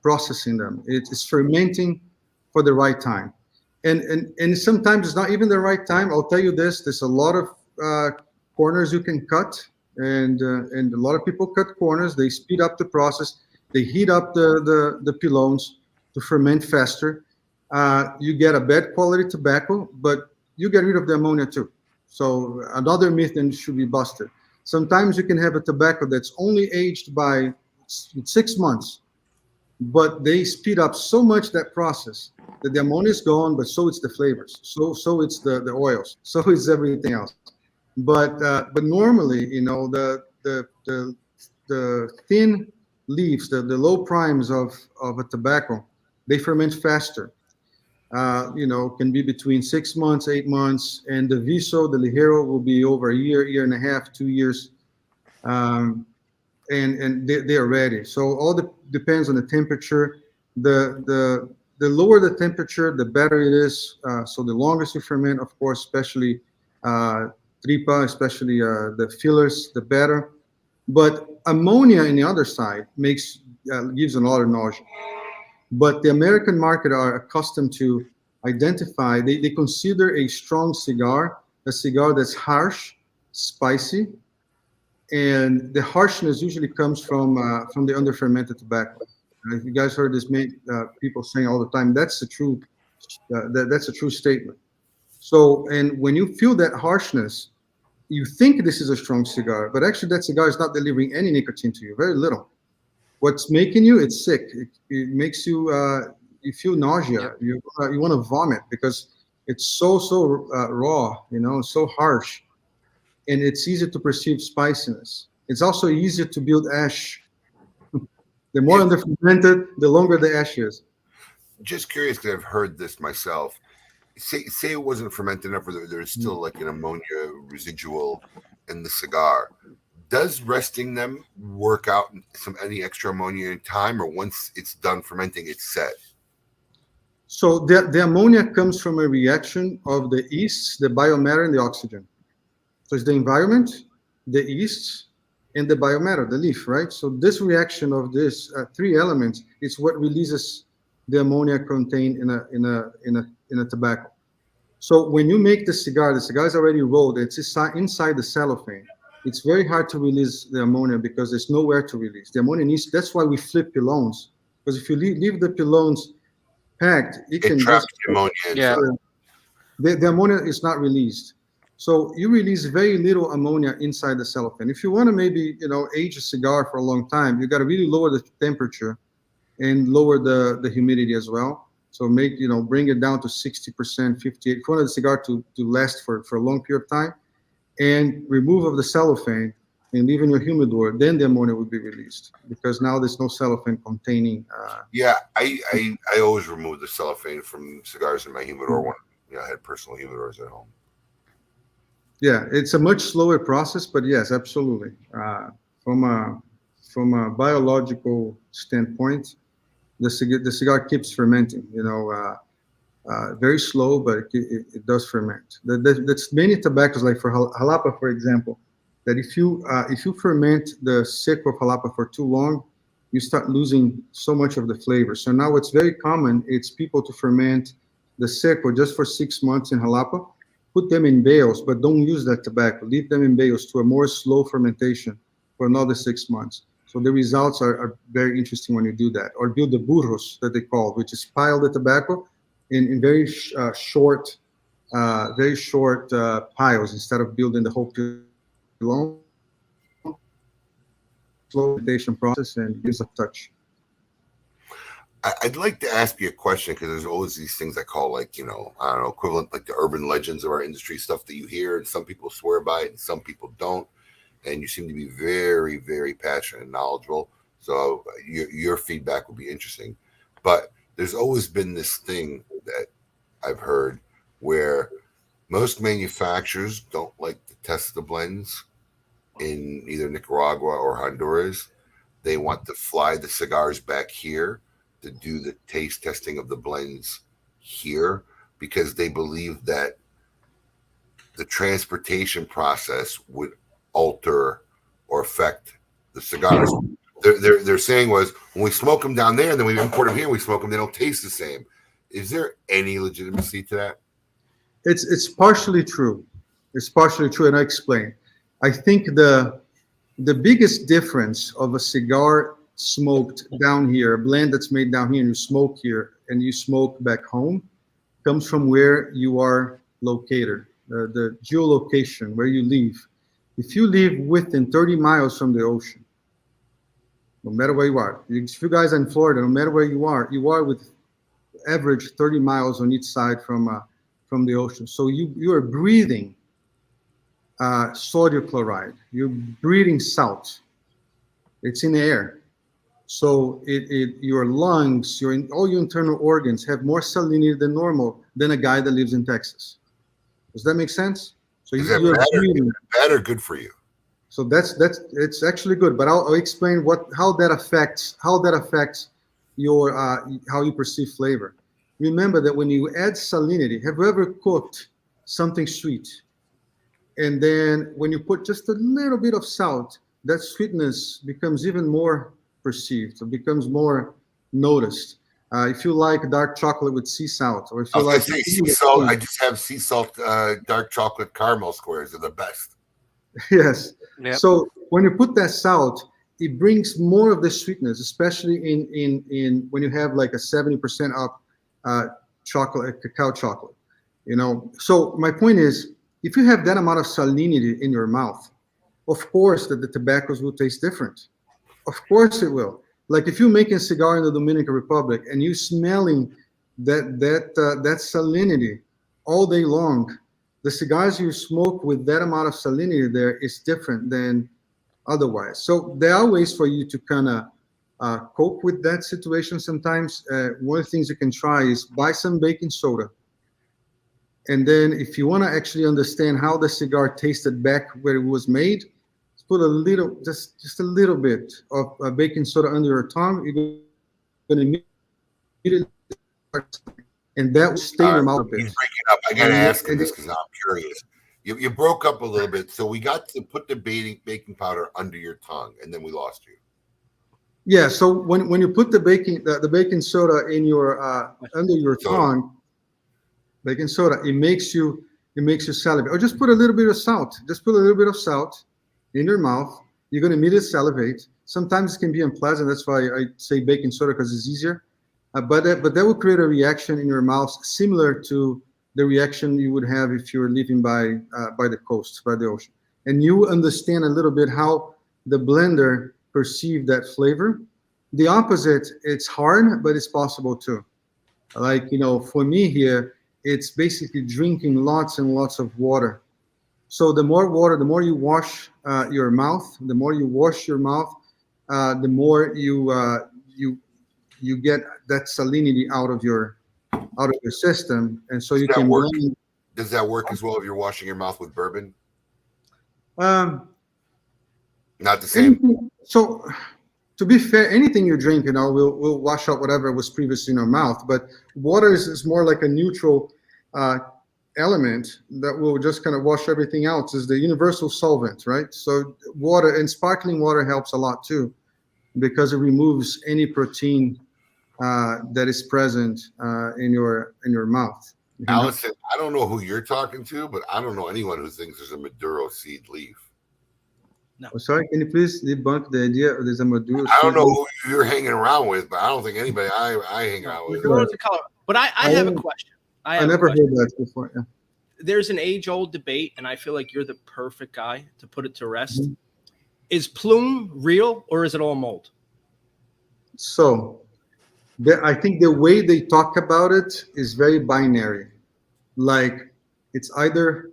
processing them. It's fermenting for the right time, and sometimes it's not even the right time. I'll tell you this: there's a lot of corners you can cut, and a lot of people cut corners. They speed up the process. They heat up the pilons to ferment faster. You get a bad quality tobacco, but you get rid of the ammonia too. So another myth then should be busted. Sometimes you can have a tobacco that's only aged by 6 months, but they speed up so much that process that the ammonia is gone, but so it's the flavors, so it's the oils, so it's everything else. But normally, the thin leaves, the low primes of a tobacco, they ferment faster. Can be between 6 months, 8 months, and the Viso, the Ligero, will be over a year, year and a half, 2 years, and they are ready. So depends on the temperature. The lower the temperature, the better it is. So the longest you ferment, of course, especially tripa, especially the fillers, the better. But ammonia on the other side gives a lot of nausea. But the American market are accustomed to identify, they consider a strong cigar a cigar that's harsh, spicy, and the harshness usually comes from the under-fermented tobacco. You guys heard this people saying all the time. That's a true that's a true statement. So, and when you feel that harshness, you think this is a strong cigar, but actually that cigar is not delivering any nicotine to you, very little. What's making you? It's sick. It makes you you feel nausea. Yep. You want to vomit because it's so raw, so harsh, and it's easy to perceive spiciness. It's also easier to build ash. The more under-fermented, the longer the ash is. Just curious because I've heard this myself. Say it wasn't fermented enough, or there's still like an ammonia residual in the cigar. Does resting them work out any extra ammonia in time, or once it's done fermenting, it's set? So the ammonia comes from a reaction of the yeasts, the biomatter, and the oxygen. So it's the environment, the yeasts, and the biomatter, the leaf, right? So this reaction of these three elements is what releases the ammonia contained in a tobacco. So when you make the cigar is already rolled. It's inside the cellophane. It's very hard to release the ammonia because there's nowhere to release. The ammonia needs. That's why we flip pilons. Because if you leave the pilons packed, it can traps ammonia. Yeah. The ammonia is not released. So you release very little ammonia inside the cellophane. If you want to maybe age a cigar for a long time, you got to really lower the temperature and lower the humidity as well. So bring it down to 60%, 58%. If you want the cigar to last for a long period of time, and remove of the cellophane and leave in your humidor, then the ammonia would be released because now there's no cellophane containing. I always remove the cellophane from cigars in my humidor when I had personal humidors at home. Yeah, it's a much slower process, but yes, absolutely. From a biological standpoint, the cigar keeps fermenting. Very slow, but it does ferment. That's many tobaccos, like for Jalapa, for example, that if you ferment the seco of Jalapa for too long, you start losing so much of the flavor. So now what's very common, it's people to ferment the seco just for 6 months in Jalapa, put them in bales, but don't use that tobacco. Leave them in bales to a more slow fermentation for another 6 months. So the results are very interesting when you do that. Or build the burros that they call, which is pile the tobacco in very short piles instead of building the whole pilon. Slow fermentation process and gives a touch. I'd like to ask you a question because there's always these things I call equivalent, like the urban legends of our industry, stuff that you hear, and some people swear by it and some people don't. And you seem to be very, very passionate and knowledgeable. So your feedback will be interesting. But there's always been this thing that I've heard where most manufacturers don't like to test the blends in either Nicaragua or Honduras. They want to fly the cigars back here to do the taste testing of the blends here because they believe that the transportation process would alter or affect the cigars. They're saying was when we smoke them down there and then we import them here, we smoke them, they don't taste the same. Is there any legitimacy to that? It's partially true. It's partially true, and I explain. I think the biggest difference of a cigar smoked down here, a blend that's made down here, and you smoke here and you smoke back home, comes from where you are located, the geolocation, where you live. If you live within 30 miles from the ocean, No matter where you are. If you guys are in Florida, no matter where you are with average 30 miles on each side from the ocean. So you are breathing sodium chloride. You're breathing salt. It's in the air. So your lungs, all your internal organs have more salinity than normal than a guy that lives in Texas. Does that make sense? So Is that bad or good for you? So that's it's actually good, but I'll explain how that affects your how you perceive flavor. Remember that when you add salinity, have you ever cooked something sweet, and then when you put just a little bit of salt, that sweetness becomes even more perceived, it becomes more noticed. If you like dark chocolate with sea salt, or if you like sea salt, I just have sea salt dark chocolate caramel squares. They're the best. Yes. Yep. So when you put that salt, it brings more of the sweetness, especially in when you have like a 70% up chocolate, cacao chocolate. So my point is, if you have that amount of salinity in your mouth, of course that the tobaccos will taste different. Of course it will. Like if you're making a cigar in the Dominican Republic and you're smelling that salinity all day long, the cigars you smoke with that amount of salinity there is different than otherwise. So there are ways for you to kind of cope with that situation sometimes. One of the things you can try is buy some baking soda. And then if you want to actually understand how the cigar tasted back where it was made, put a little, just a little bit of baking soda under your tongue. You're going to immediately start, and that will stay in your mouth a bit. He's breaking up. I got to ask him this because I'm curious. You broke up a little bit, so we got to put the baking powder under your tongue, and then we lost you. Yeah. So when you put the baking soda in your under your tongue, baking soda, it makes you salivate. Or just put a little bit of salt. Just put a little bit of salt in your mouth. You're going to immediately salivate. Sometimes it can be unpleasant. That's why I say baking soda, because it's easier. But that will create a reaction in your mouth similar to the reaction you would have if you were living by the coast, by the ocean. And you understand a little bit how the blender perceived that flavor. The opposite, it's hard, but it's possible too. Like, for me here, it's basically drinking lots and lots of water. So the more water, the more you wash your mouth, the more you wash your mouth, the more you get that salinity out of your system, and so you can blend. Does that work as well if you're washing your mouth with bourbon? Not the same. So, to be fair, anything you drink, will wash out whatever was previously in your mouth. But water is more like a neutral element that will just kind of wash everything out. Is the universal solvent, right? So water, and sparkling water helps a lot too, because it removes any protein that is present in your mouth. Allison, I don't know who you're talking to, but I don't know anyone who thinks there's a Maduro seed leaf. No. Oh, sorry, can you please debunk the idea of there's a Maduro seed? I don't know who you're hanging around with, but I don't think anybody I hang out with. But I have a question. I never heard that before. Yeah. There's an age-old debate, and I feel like you're the perfect guy to put it to rest. Mm-hmm. Is plume real, or is it all mold? So, I think the way they talk about it is very binary. Like, it's either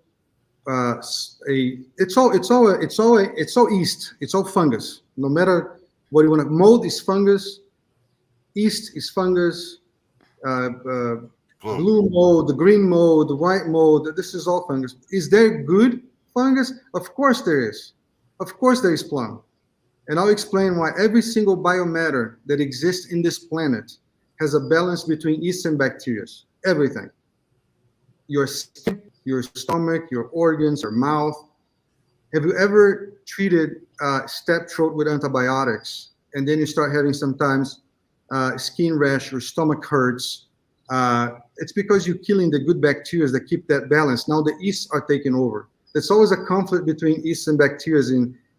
it's all yeast. It's all fungus. No matter what you want to. Mold is fungus. Yeast is fungus. Blue mold, the green mold, the white mold. This is all fungus. Is there good fungus? Of course there is. Of course there is plum. And I'll explain why every single biomatter that exists in this planet has a balance between yeast and bacteria. Everything. Your skin, your stomach, your organs, your mouth. Have you ever treated strep throat with antibiotics, and then you start having sometimes skin rash, your stomach hurts? It's because you're killing the good bacteria that keep that balance. Now the yeasts are taking over. There's always a conflict between yeast and bacteria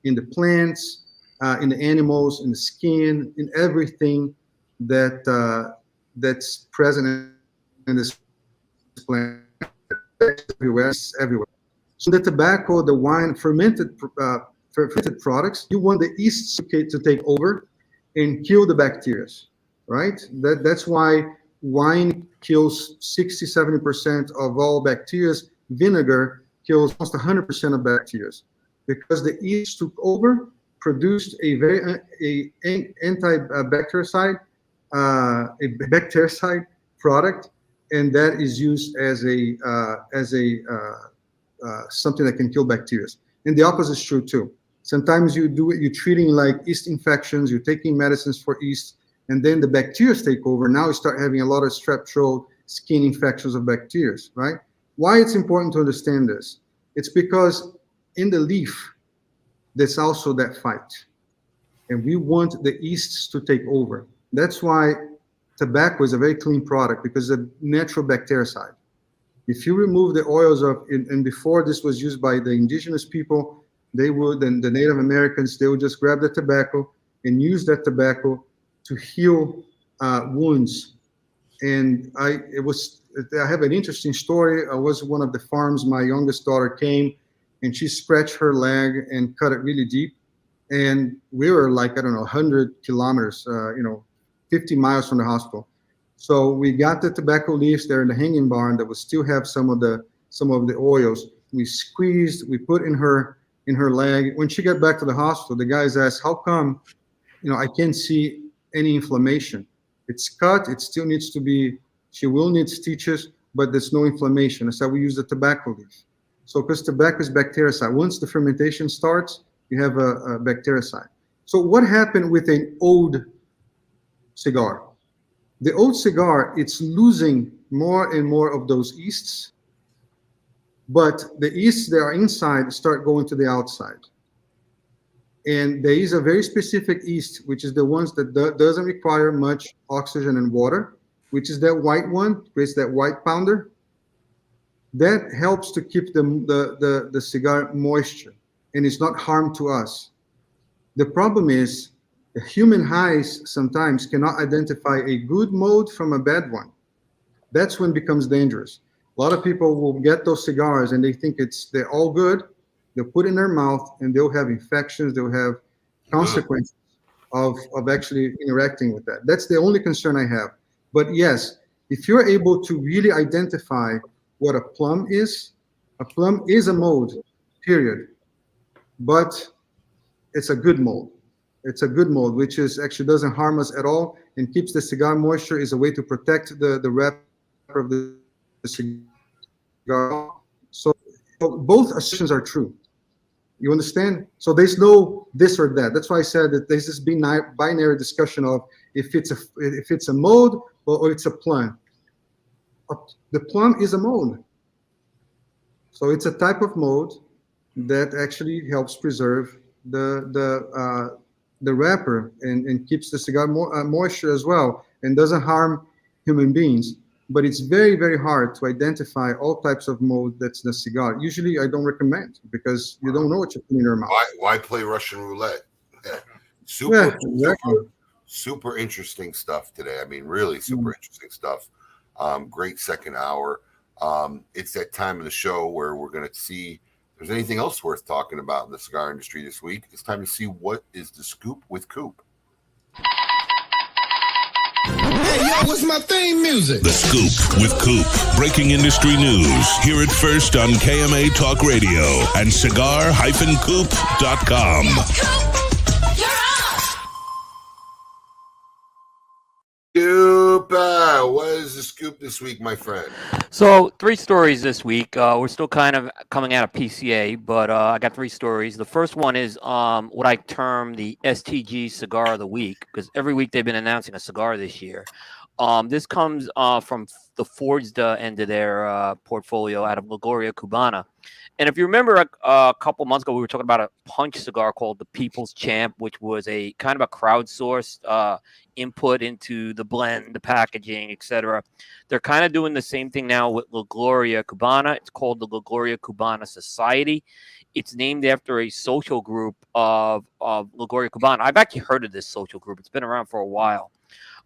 in the plants, in the animals, in the skin, in everything that's present in this plant. Everywhere. So the tobacco, the wine, fermented products, you want the yeast to take over, and kill the bacteria, right? That's why wine kills 60-70% of all bacteria. Vinegar kills almost 100% of bacteria because the yeast took over, produced a very antibactericide, a bactericide product, and that is used as a something that can kill bacteria. And the opposite is true too. Sometimes you do it, you're treating like yeast infections, you're taking medicines for yeast, and then the bacteria take over. Now you start having a lot of strep throat, skin infections of bacteria, right? Why it's important to understand this? It's because in the leaf, there's also that fight. And we want the yeasts to take over. That's why tobacco is a very clean product, because it's a natural bactericide. If you remove the oils of, and before this was used by the indigenous people, they would, and the Native Americans, they would just grab the tobacco and use that tobacco to heal wounds. And I have an interesting story. I was one of the farms. My youngest daughter came, and she scratched her leg and cut it really deep. And we were like, I don't know, 100 kilometers, 50 miles from the hospital. So we got the tobacco leaves there in the hanging barn that would still have some of the oils. We squeezed, we put in her leg. When she got back to the hospital, the guys asked, how come, I can't see any inflammation? It's cut, it still needs to be, she will need stitches, but there's no inflammation. That's how we use the tobacco leaf. So because tobacco is bactericide, once the fermentation starts, you have a bactericide. So what happened with an old cigar? The old cigar, it's losing more and more of those yeasts, but the yeasts that are inside start going to the outside. And there is a very specific yeast, which is the ones that doesn't require much oxygen and water, which is that white one, creates that white powder. That helps to keep the cigar moisture, and it's not harm to us. The problem is the human eyes sometimes cannot identify a good mode from a bad one. That's when it becomes dangerous. A lot of people will get those cigars and they think they're all good. They'll put it in their mouth and they'll have infections. They'll have consequences of actually interacting with that. That's the only concern I have. But yes, if you're able to really identify what a plum is a mold, period. But it's a good mold. It's a good mold, which is actually doesn't harm us at all and keeps the cigar moisture, is a way to protect the wrapper of the cigar. So both assertions are true. You understand? So there's no this or that. That's why I said that there's this binary discussion of if it's a mold or it's a plum. The plum is a mold. So it's a type of mold that actually helps preserve the wrapper and keeps the cigar moisture as well, and doesn't harm human beings. But it's very, very hard to identify all types of mold that's in a cigar. Usually I don't recommend, because you don't know what you put in your mouth. Why play Russian roulette? Yeah. Super interesting stuff today. I mean, really super interesting stuff. Great second hour. It's that time of the show where we're going to see if there's anything else worth talking about in the cigar industry this week. It's time to see what is the scoop with Coop. Hey, yo, what's my theme music? The Scoop with Coop. Breaking industry news. Hear it first on KMA Talk Radio and cigar-coop.com. Scoop, what is the scoop this week, my friend? So 3 stories this week. We're still kind of coming out of PCA, but I got 3 stories. The first one is what I term the STG Cigar of the Week, because every week they've been announcing a cigar this year. This comes from the forged end of their portfolio out of La Gloria Cubana. And if you remember a couple months ago, we were talking about a punch cigar called the People's Champ, which was a kind of a crowdsourced input into the blend, the packaging, etc. They're kind of doing the same thing now with La Gloria Cubana. It's called the La Gloria Cubana Society. It's named after a social group of La Gloria Cubana. I've actually heard of this social group. It's been around for a while.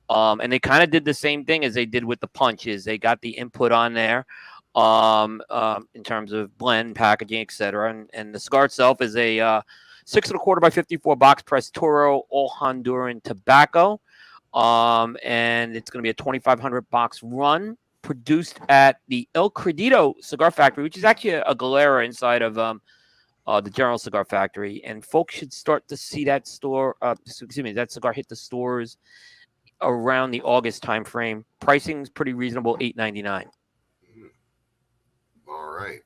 And they kind of did the same thing as they did with the punches. They got the input on there in terms of blend, packaging, etc. And the cigar itself is a 6 1/4 by 54 box press Toro all Honduran tobacco. And it's going to be a 2,500 box run produced at the El Credito Cigar Factory, which is actually a galera inside of the General Cigar Factory. And folks should start to see that that cigar hit the stores around the August timeframe. Pricing's pretty reasonable, $8.99. All right.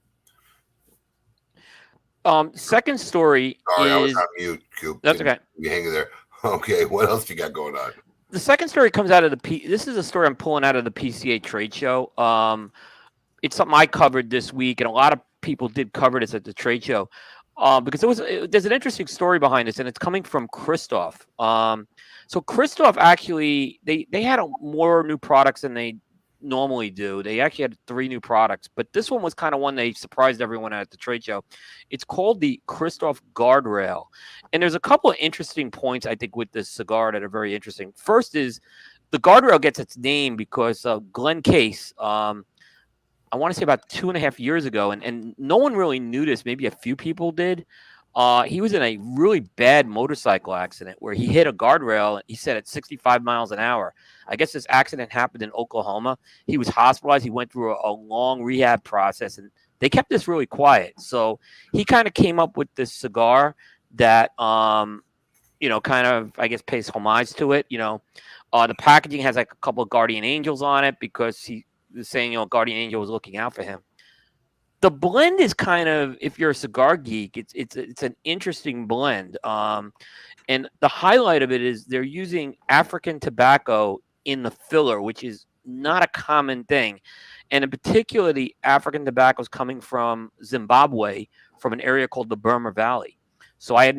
Second story Sorry, I was is on mute, Coop. That's okay. You hang in there. Okay, what else you got going on? The second story comes out of this is a story I'm pulling out of the PCA trade show. It's something I covered this week, and a lot of people did cover this at the trade show because there's an interesting story behind this, and it's coming from Christoph. So Christoph actually they had more new products than they normally do. They actually had 3 new products, but this one was kind of one they surprised everyone at the trade show. It's called the Christoph Guardrail, and there's a couple of interesting points I think with this cigar that are very interesting. First is the Guardrail gets its name because Glenn Case, I want to say about 2.5 years ago, and no one really knew this. Maybe a few people did. He was in a really bad motorcycle accident where he hit a guardrail, he said at 65 miles an hour. I guess this accident happened in Oklahoma. He was hospitalized. He went through a long rehab process, and they kept this really quiet. So he kind of came up with this cigar that, kind of, I guess, pays homage to it. The packaging has like a couple of guardian angels on it because he was saying, guardian angel was looking out for him. The blend is kind of, if you're a cigar geek, it's an interesting blend. And the highlight of it is they're using African tobacco in the filler, which is not a common thing. And in particular, the African tobacco is coming from Zimbabwe, from an area called the Burma Valley. So I have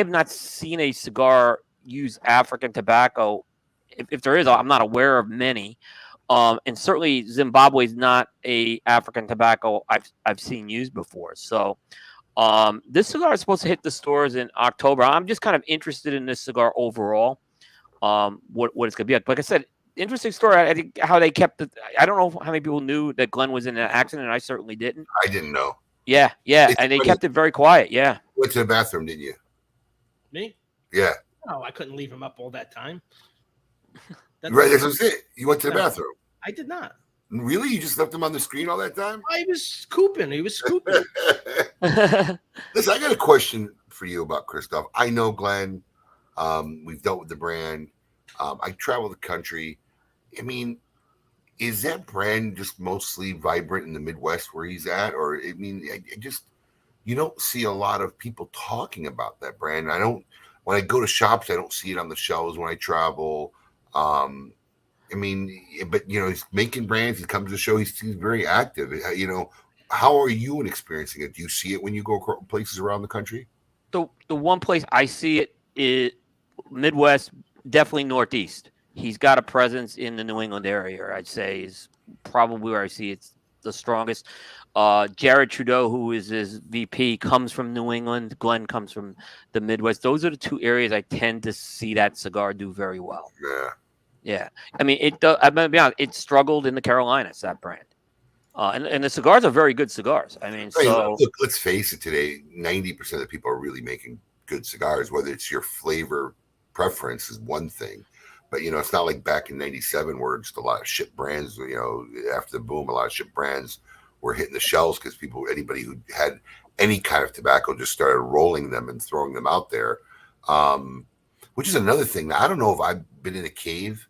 not seen a cigar use African tobacco. If there is, I'm not aware of many. And certainly Zimbabwe is not a African tobacco I've seen used before. So this cigar is supposed to hit the stores in October. I'm just kind of interested in this cigar overall. What it's going to be like. Like I said, interesting story. I think how they kept it. I don't know how many people knew that Glenn was in an accident. I certainly didn't. I didn't know. Yeah. And they kept it very quiet. Yeah. Went to the bathroom, didn't you? Me? Yeah. Oh, I couldn't leave him up all that time. Right, that's what I'm saying. You went to the bathroom. I did not. Really? You just left him on the screen all that time? I was scooping. He was scooping. Listen, I got a question for you about Christoph. I know Glenn. We've dealt with the brand. I travel the country. I mean, is that brand just mostly vibrant in the Midwest where he's at? Or, I mean, you don't see a lot of people talking about that brand. When I go to shops, I don't see it on the shelves when I travel. I mean, but he's making brands. He comes to the show. He's very active. How are you experiencing it? Do you see it when you go places around the country? The one place I see it is Midwest, definitely Northeast. He's got a presence in the New England area. I'd say is probably where I see it's the strongest. Jared Trudeau, who is his VP, comes from New England. Glenn comes from the Midwest. Those are the two areas I tend to see that cigar do very well. Yeah. I mean, I'm gonna be honest. It struggled in the Carolinas, that brand, and the cigars are very good cigars. I mean, so look, let's face it. Today, 90% of the people are really making good cigars. Whether it's your flavor preference is one thing, but it's not like back in '97 where just a lot of shit brands. After the boom, a lot of shit brands were hitting the shelves because anybody who had any kind of tobacco just started rolling them and throwing them out there. Which is another thing. Now, I don't know if I've been in a cave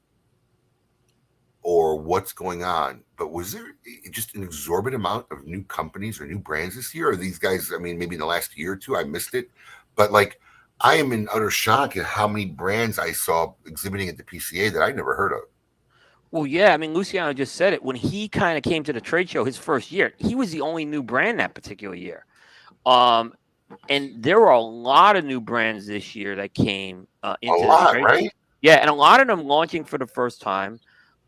or what's going on, but was there just an exorbitant amount of new companies or new brands this year? Or these guys, I mean, maybe in the last year or two, I missed it. But I am in utter shock at how many brands I saw exhibiting at the PCA that I never heard of. Well, yeah. I mean, Luciano just said it. When he kind of came to the trade show his first year, he was the only new brand that particular year. And there were a lot of new brands this year that came into the trade show. Right? Yeah, and a lot of them launching for the first time.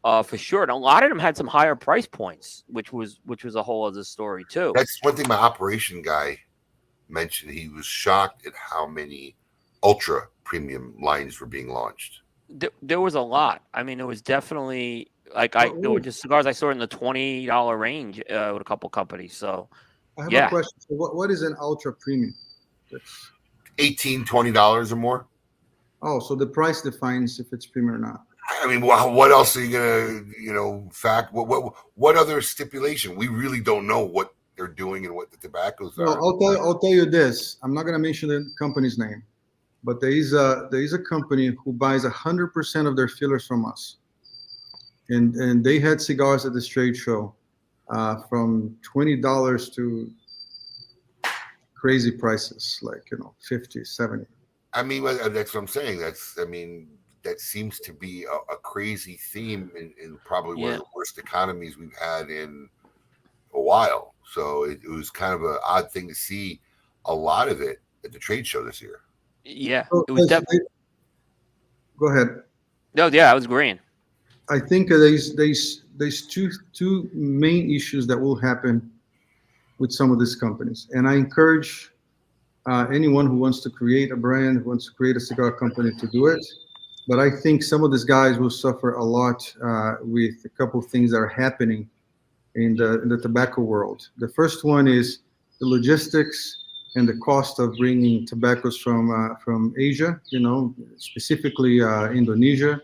For sure. And a lot of them had some higher price points, which was a whole other story too. That's one thing my operation guy mentioned. He was shocked at how many ultra premium lines were being launched. There was a lot. I mean, it was definitely there were just cigars I saw in the $20 range with a couple companies. So I have a question. So what is an ultra premium? $18, $20 or more. Oh, so the price defines if it's premium or not. I mean, what else are you gonna, fact? What other stipulation? We really don't know what they're doing and what the tobaccos are. Well, I'll tell you this. I'm not gonna mention the company's name, but there is a company who buys 100% of their fillers from us, and they had cigars at this trade show, from $20 to crazy prices, like 50, 70. I mean, that's what I'm saying. That seems to be a crazy theme in probably one of the worst economies we've had in a while. So it was kind of an odd thing to see a lot of it at the trade show this year. Yeah, it was definitely. Go ahead. No, yeah, I was agreeing. I think there's two main issues that will happen with some of these companies, and I encourage anyone who wants to create a brand, who wants to create a cigar company, to do it. But I think some of these guys will suffer a lot with a couple of things that are happening in the tobacco world. The first one is the logistics and the cost of bringing tobaccos from Asia, specifically Indonesia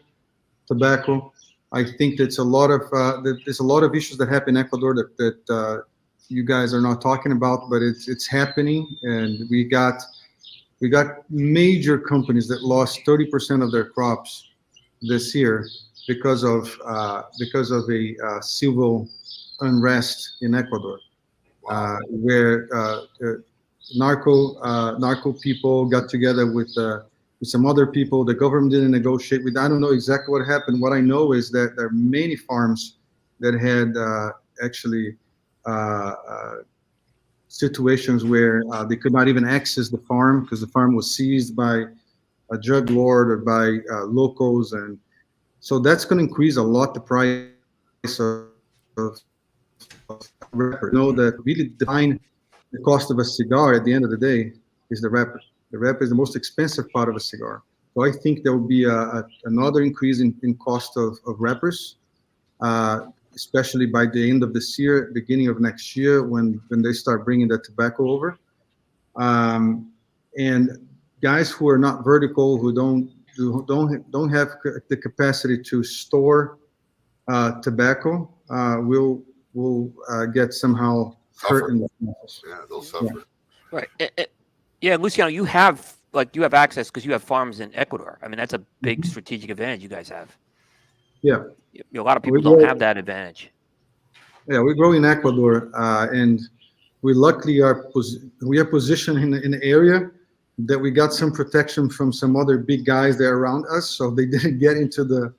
tobacco. I think there's a lot of issues that happen in Ecuador that you guys are not talking about, but it's happening, and we got major companies that lost 30% of their crops this year because of a civil unrest in Ecuador, where narco people got together with some other people. The government didn't negotiate with. I don't know exactly what happened. What I know is that there are many farms that had actually situations where they could not even access the farm because the farm was seized by a drug lord or by locals, and so that's going to increase a lot the price of wrapper. That really define the cost of a cigar at the end of the day is the wrapper. The wrapper is the most expensive part of a cigar. So I think there will be another increase in cost of wrappers, especially by the end of this year, beginning of next year, when they start bringing the tobacco over. And guys who are not vertical, who don't have the capacity to store tobacco, will get somehow hurt in the process. Yeah, they'll suffer. Right. Yeah, Luciano, you have access because you have farms in Ecuador. I mean, that's a big strategic advantage you guys have. Yeah. A lot of people don't have that advantage. Yeah, we grow in Ecuador, and we luckily are positioned in an area that we got some protection from some other big guys that are around us, so they didn't get into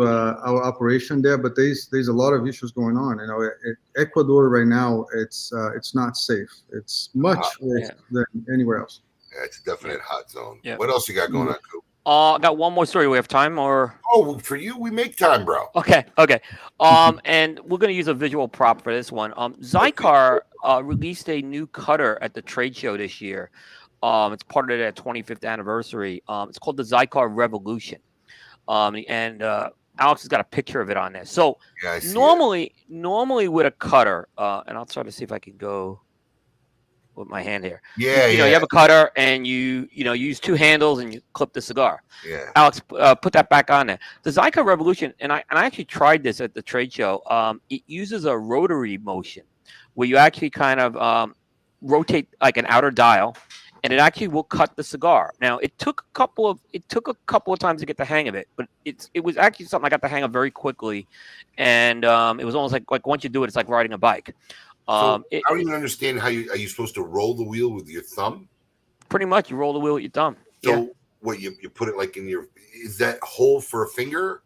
our operation there. But there's a lot of issues going on. Ecuador right now, it's not safe. It's much worse than anywhere else. Yeah, it's a definite hot zone. Yeah. What else you got going on, Coop? I got one more story. We have time, or? Oh, for you, we make time, bro. Okay. And we're going to use a visual prop for this one. Zycar released a new cutter at the trade show this year. It's part of their 25th anniversary. It's called the Zycar Revolution. And Alex has got a picture of it on there. So normally with a cutter, and I'll try to see if I can go with my hand here. Yeah, you have a cutter and you use two handles and you clip the cigar. Yeah. Alex, put that back on there. The Zycar Revolution, and I actually tried this at the trade show. It uses a rotary motion where you actually kind of rotate like an outer dial, and it actually will cut the cigar. Now, it took a couple of times to get the hang of it, but it was actually something I got the hang of very quickly, and it was almost like once you do it, it's like riding a bike. I don't even understand are you supposed to roll the wheel with your thumb? Pretty much, you roll the wheel with your thumb. So what you put it like in your? Is that hole for a finger?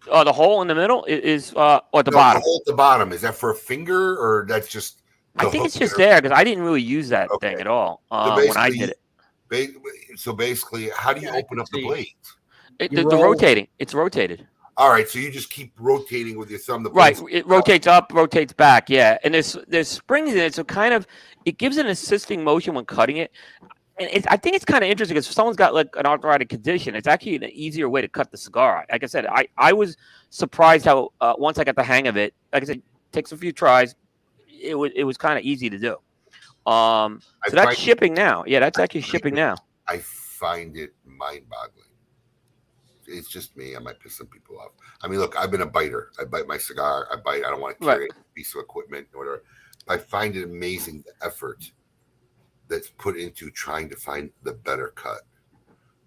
The hole in the middle is or the bottom. The hole at the bottom, is that for a finger, or that's just? I think it's just there because I didn't really use that thing at all when I did it. So basically, how do you open up the blades? The rotating. It's rotated. All right, so you just keep rotating with your thumb. Right, it rotates up, rotates back. Yeah, and there's springs in it, so kind of it gives an assisting motion when cutting it. And I think it's kind of interesting because if someone's got like an arthritic condition, it's actually an easier way to cut the cigar. Like I said, I was surprised how once I got the hang of it. Like I said, it takes a few tries. It was kind of easy to do. So that's shipping now. Yeah, that's actually shipping now. I find it mind-boggling. It's just me. I might piss some people off. I mean, look, I've been a biter. I bite my cigar. I don't want to carry a piece of equipment or whatever. I find it amazing the effort that's put into trying to find the better cut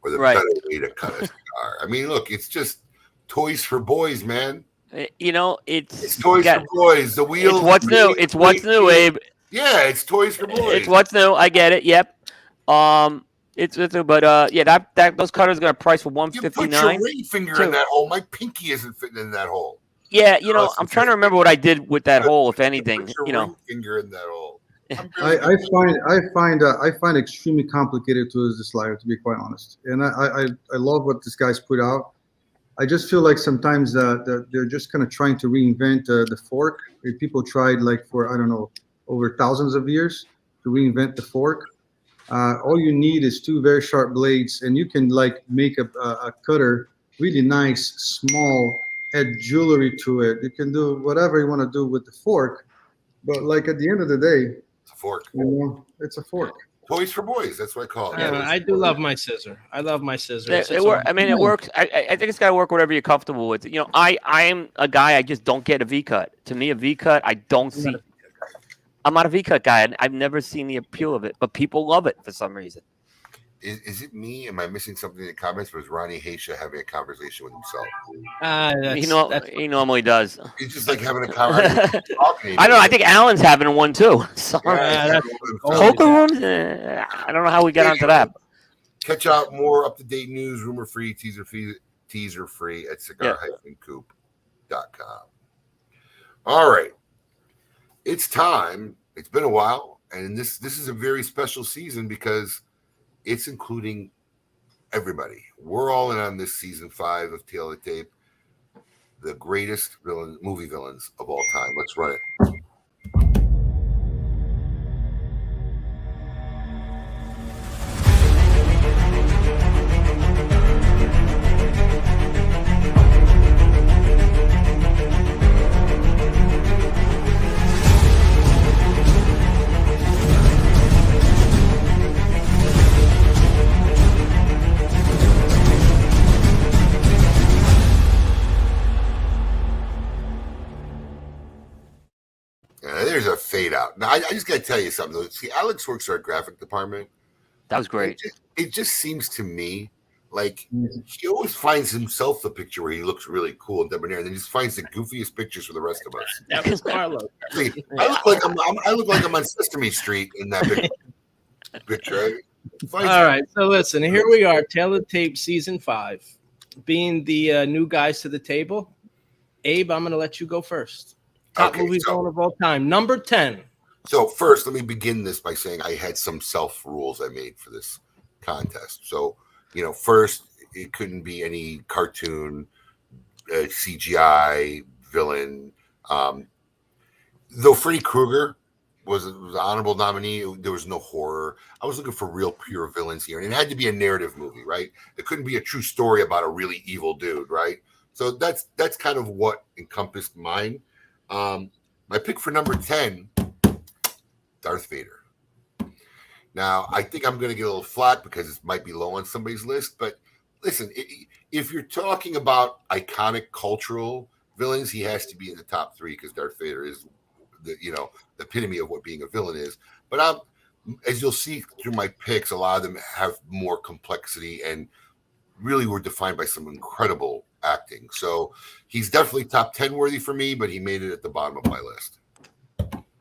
or the better way to cut a cigar. I mean, look, it's just toys for boys, man. It's toys for boys. The wheels. It's what's new. It's what's new, Abe. Yeah, it's toys for boys. It's what's new. I get it. Yep. It's but that those cutters got a price for $159. You put your ring finger in that hole. My pinky isn't fitting in that hole. Yeah, I'm trying to remember what I did with that hole, if anything. Put your ring finger in that hole. I find extremely complicated to use this lighter, to be quite honest. And I love what this guy's put out. I just feel like sometimes they're just kind of trying to reinvent the fork. People tried for, I don't know, over thousands of years to reinvent the fork. All you need is two very sharp blades, and you can make a cutter really nice, small, add jewelry to it. You can do whatever you want to do with the fork, but at the end of the day, it's a fork. It's a fork. Toys for boys. That's what I call it. I do love my scissor. I love my scissor. It works. I think it's got to work whatever you're comfortable with. I am a guy. I just don't get a V cut. To me, a V cut, I don't see. I'm not a V cut guy, and I've never seen the appeal of it, but people love it for some reason. Is it me? Am I missing something in the comments? Or is Ronnie Haysha having a conversation with himself? He normally does. He's just having a conversation. I don't know. I think Alan's having one too. So poker rooms. I don't know how we got onto that. Catch out more up-to-date news, rumor-free, teaser-free at cigar-coop.com. All right. It's time. It's been a while, and this is a very special season because it's including everybody. We're all in on this season 5 of Tail of the Tape, the greatest movie villains of all time. Let's run it. There's a fade out. Now, I just got to tell you something. Though. See, Alex works our graphic department. That was great. It just seems to me like he always finds himself the picture where he looks really cool and debonair, and then just finds the goofiest pictures for the rest of us. That was Carlo. See, I look like I'm on Sesame Street in that picture. All right, so listen, here we are, Tail of the Tape Season 5. Being the new guys to the table, Abe, I'm going to let you go first. Top movies of all time. Number 10. So first, let me begin this by saying I had some self-rules I made for this contest. So, first, it couldn't be any cartoon, CGI villain. Though Freddy Krueger was an honorable nominee, there was no horror. I was looking for real pure villains here. And it had to be a narrative movie, right? It couldn't be a true story about a really evil dude, right? So that's kind of what encompassed mine. My pick for number 10, Darth Vader. Now, I think I'm going to get a little flack because it might be low on somebody's list, but listen, if you're talking about iconic cultural villains, he has to be in the top 3 because Darth Vader is the epitome of what being a villain is. But as you'll see through my picks, a lot of them have more complexity and really were defined by some incredible acting. So he's definitely top 10 worthy for me, but he made it at the bottom of my list.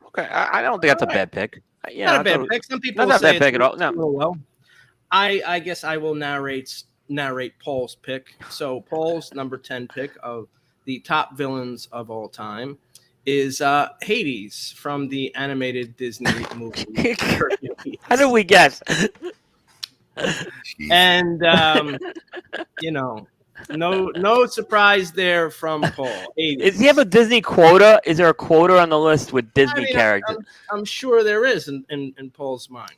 Okay, I don't think that's a bad pick. Not a bad pick. Some people not say bad pick at all. No. Well, I guess I will narrate Paul's pick. So Paul's number 10 pick of the top villains of all time is Hades from the animated Disney movie. How did we guess? And no surprise there from Paul. Does he have a Disney quota? Is there a quota on the list with Disney characters? I'm sure there is in Paul's mind.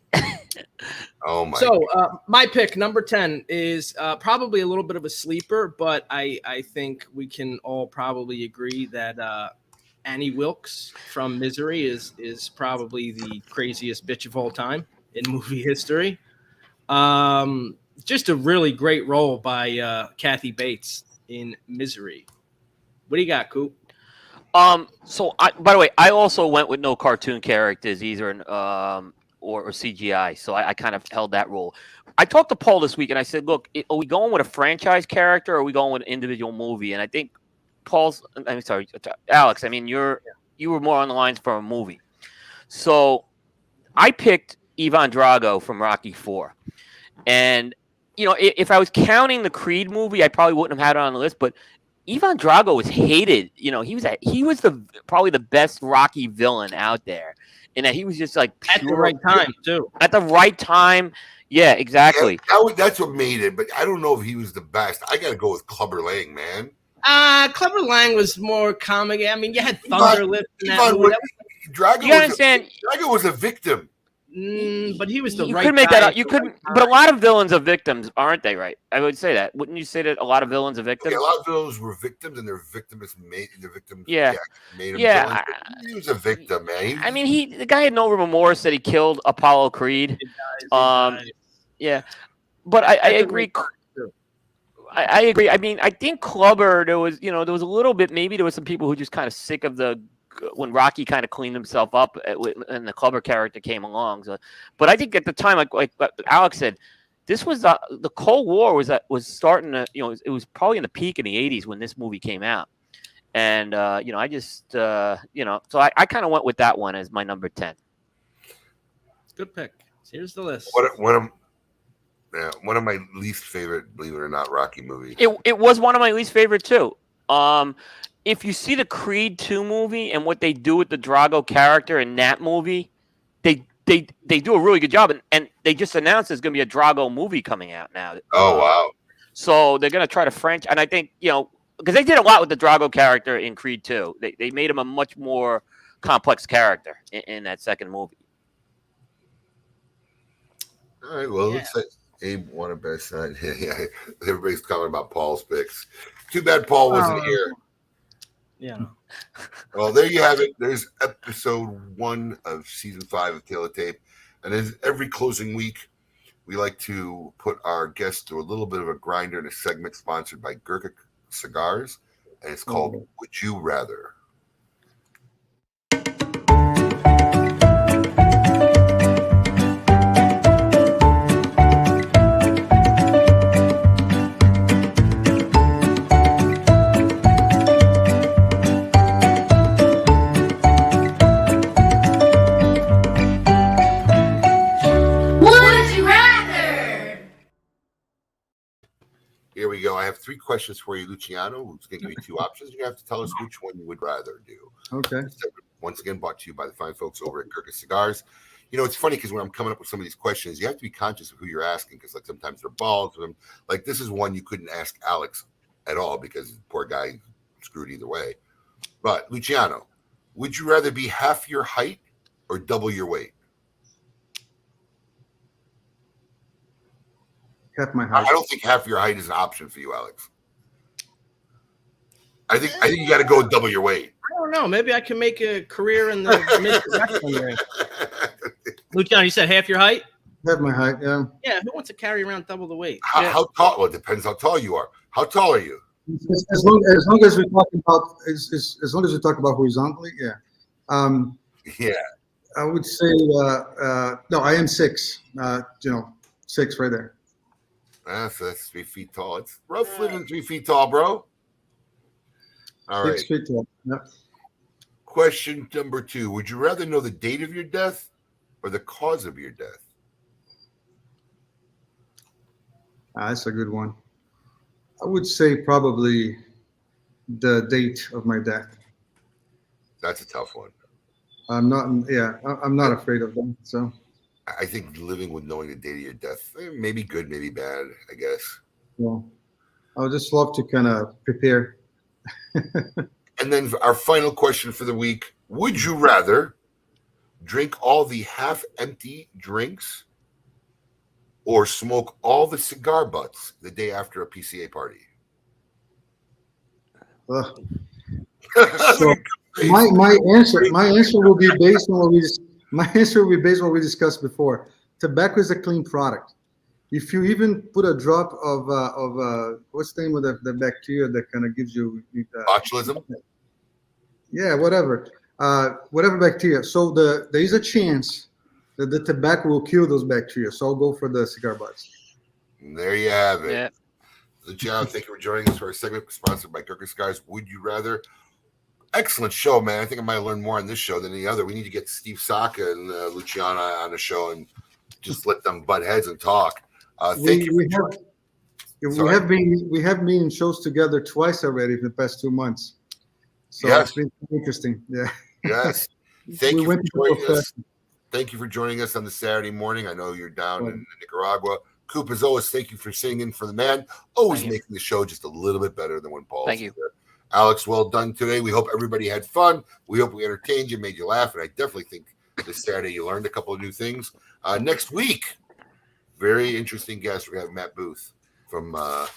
Oh my! So my pick, number 10, is probably a little bit of a sleeper, but I think we can all probably agree that Annie Wilkes from Misery is probably the craziest bitch of all time in movie history. Just a really great role by Kathy Bates in Misery. What do you got, Coop? So by the way, I also went with no cartoon characters either, or CGI. So I kind of held that rule. I talked to Paul this week and I said, look, are we going with a franchise character or are we going with an individual movie? And I think Alex, I mean, you were more on the lines for a movie. So I picked Ivan Drago from Rocky IV. And, if I was counting the Creed movie, I probably wouldn't have had it on the list, but Ivan Drago was hated. He was probably the best Rocky villain out there. And that he was just like at the right time too. At the right time. Yeah, exactly. Yeah, that's what made it, but I don't know if he was the best. I got to go with Clubber Lang, man. Clubber Lang was more comic. I mean, you had Thunderlips in that movie. Drago was a victim. But he was the you right could make guy that up. You could, but a lot of villains are victims, aren't they? Right? I would say that. Wouldn't you say that a lot of villains are victims? Okay, a lot of villains were victims, and their victims made their victims. Yeah, made him villains. He was a victim, man. The guy had no remorse that he killed Apollo Creed. Yeah, but I agree. I agree. I mean, I think Clubber. There was a little bit. Maybe there was some people who just kind of sick of when Rocky kind of cleaned himself up and the Clubber character came along. So, but I think at the time, like Alex said, this was the Cold War was starting to, it was probably in the peak in the 80s when this movie came out. And, I just, so I kind of went with that one as my number 10. Good pick. Here's the list. One of my least favorite, believe it or not, Rocky movies. It was one of my least favorite too. If you see the Creed 2 movie and what they do with the Drago character in that movie, they do a really good job. And they just announced there's going to be a Drago movie coming out now. Oh, wow. So they're going to try to French. And I think, because they did a lot with the Drago character in Creed 2. They made him a much more complex character in that second movie. All right, well, let's say Abe won a best side. Yeah, everybody's talking about Paul's picks. Too bad Paul wasn't here. Yeah. Well, there you have it. There's episode 1 of season 5 of Tail of Tape. And as every closing week, we like to put our guests through a little bit of a grinder in a segment sponsored by Gurkha Cigars. And it's called Would You Rather? Here we go. I have 3 questions for you, Luciano. Who's going to give you 2 options. You have to tell us which one you would rather do. Okay. Once again, brought to you by the fine folks over at Gurkha Cigars. It's funny because when I'm coming up with some of these questions, you have to be conscious of who you're asking because, like, sometimes they're balls. Like, this is one you couldn't ask Alex at all because the poor guy screwed either way. But, Luciano, would you rather be half your height or double your weight? Half my height. I don't think half your height is an option for you, Alex. I think you got to go double your weight. I don't know. Maybe I can make a career in the mid-wrestling ring. Luciano, you said half your height? Half my height, yeah. Yeah, who wants to carry around double the weight? How tall? Well, it depends how tall you are. How tall are you? As long as we talk about horizontally, yeah. Yeah. I would say no. I am 6. 6 right there. That's 3 feet tall. It's roughly 3 feet tall, bro. All 6 right. feet tall. Yep. Question number 2. Would you rather know the date of your death or the cause of your death? That's a good one. I would say probably the date of my death. That's a tough one. I'm not afraid of them. So I think living with knowing the date of your death, maybe good, maybe bad, I guess. Well, I would just love to kind of prepare. And then our final question for the week. Would you rather drink all the half-empty drinks or smoke all the cigar butts the day after a PCA party? So my answer will be based on what we discussed before. Tobacco is a clean product. If you even put a drop of what's the name of the bacteria that kind of gives you botulism? Yeah, whatever bacteria. So there is a chance that the tobacco will kill those bacteria. So I'll go for the cigar butts. And there you have it. Yeah. Luciano, thank you for joining us for our segment sponsored by Gurkha Cigars. Would you rather? Excellent show, man. I think I might have learned more on this show than any other. We need to get Steve Saka and Luciano on the show and just let them butt heads and talk. Thank you. We have been in shows together twice already in the past 2 months. So yes. It's been interesting. Yeah. Yes. Thank you for joining us. Thank you for joining us on the Saturday morning. I know you're down in Nicaragua. Coop, as always, thank you for singing for the man. Always making the show just a little bit better than when Paul's Thank you. there. Alex, well done today. We hope everybody had fun. We hope we entertained you, made you laugh, and I definitely think this Saturday you learned a couple of new things. Next week, very interesting guest. We're going to have Matt Booth from the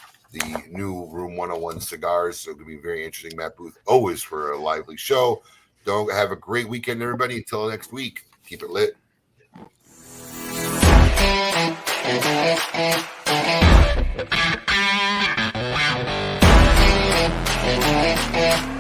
new Room 101 Cigars. So it's going to be very interesting. Matt Booth, always for a lively show. Don't have a great weekend, everybody. Until next week, keep it lit. Thank you.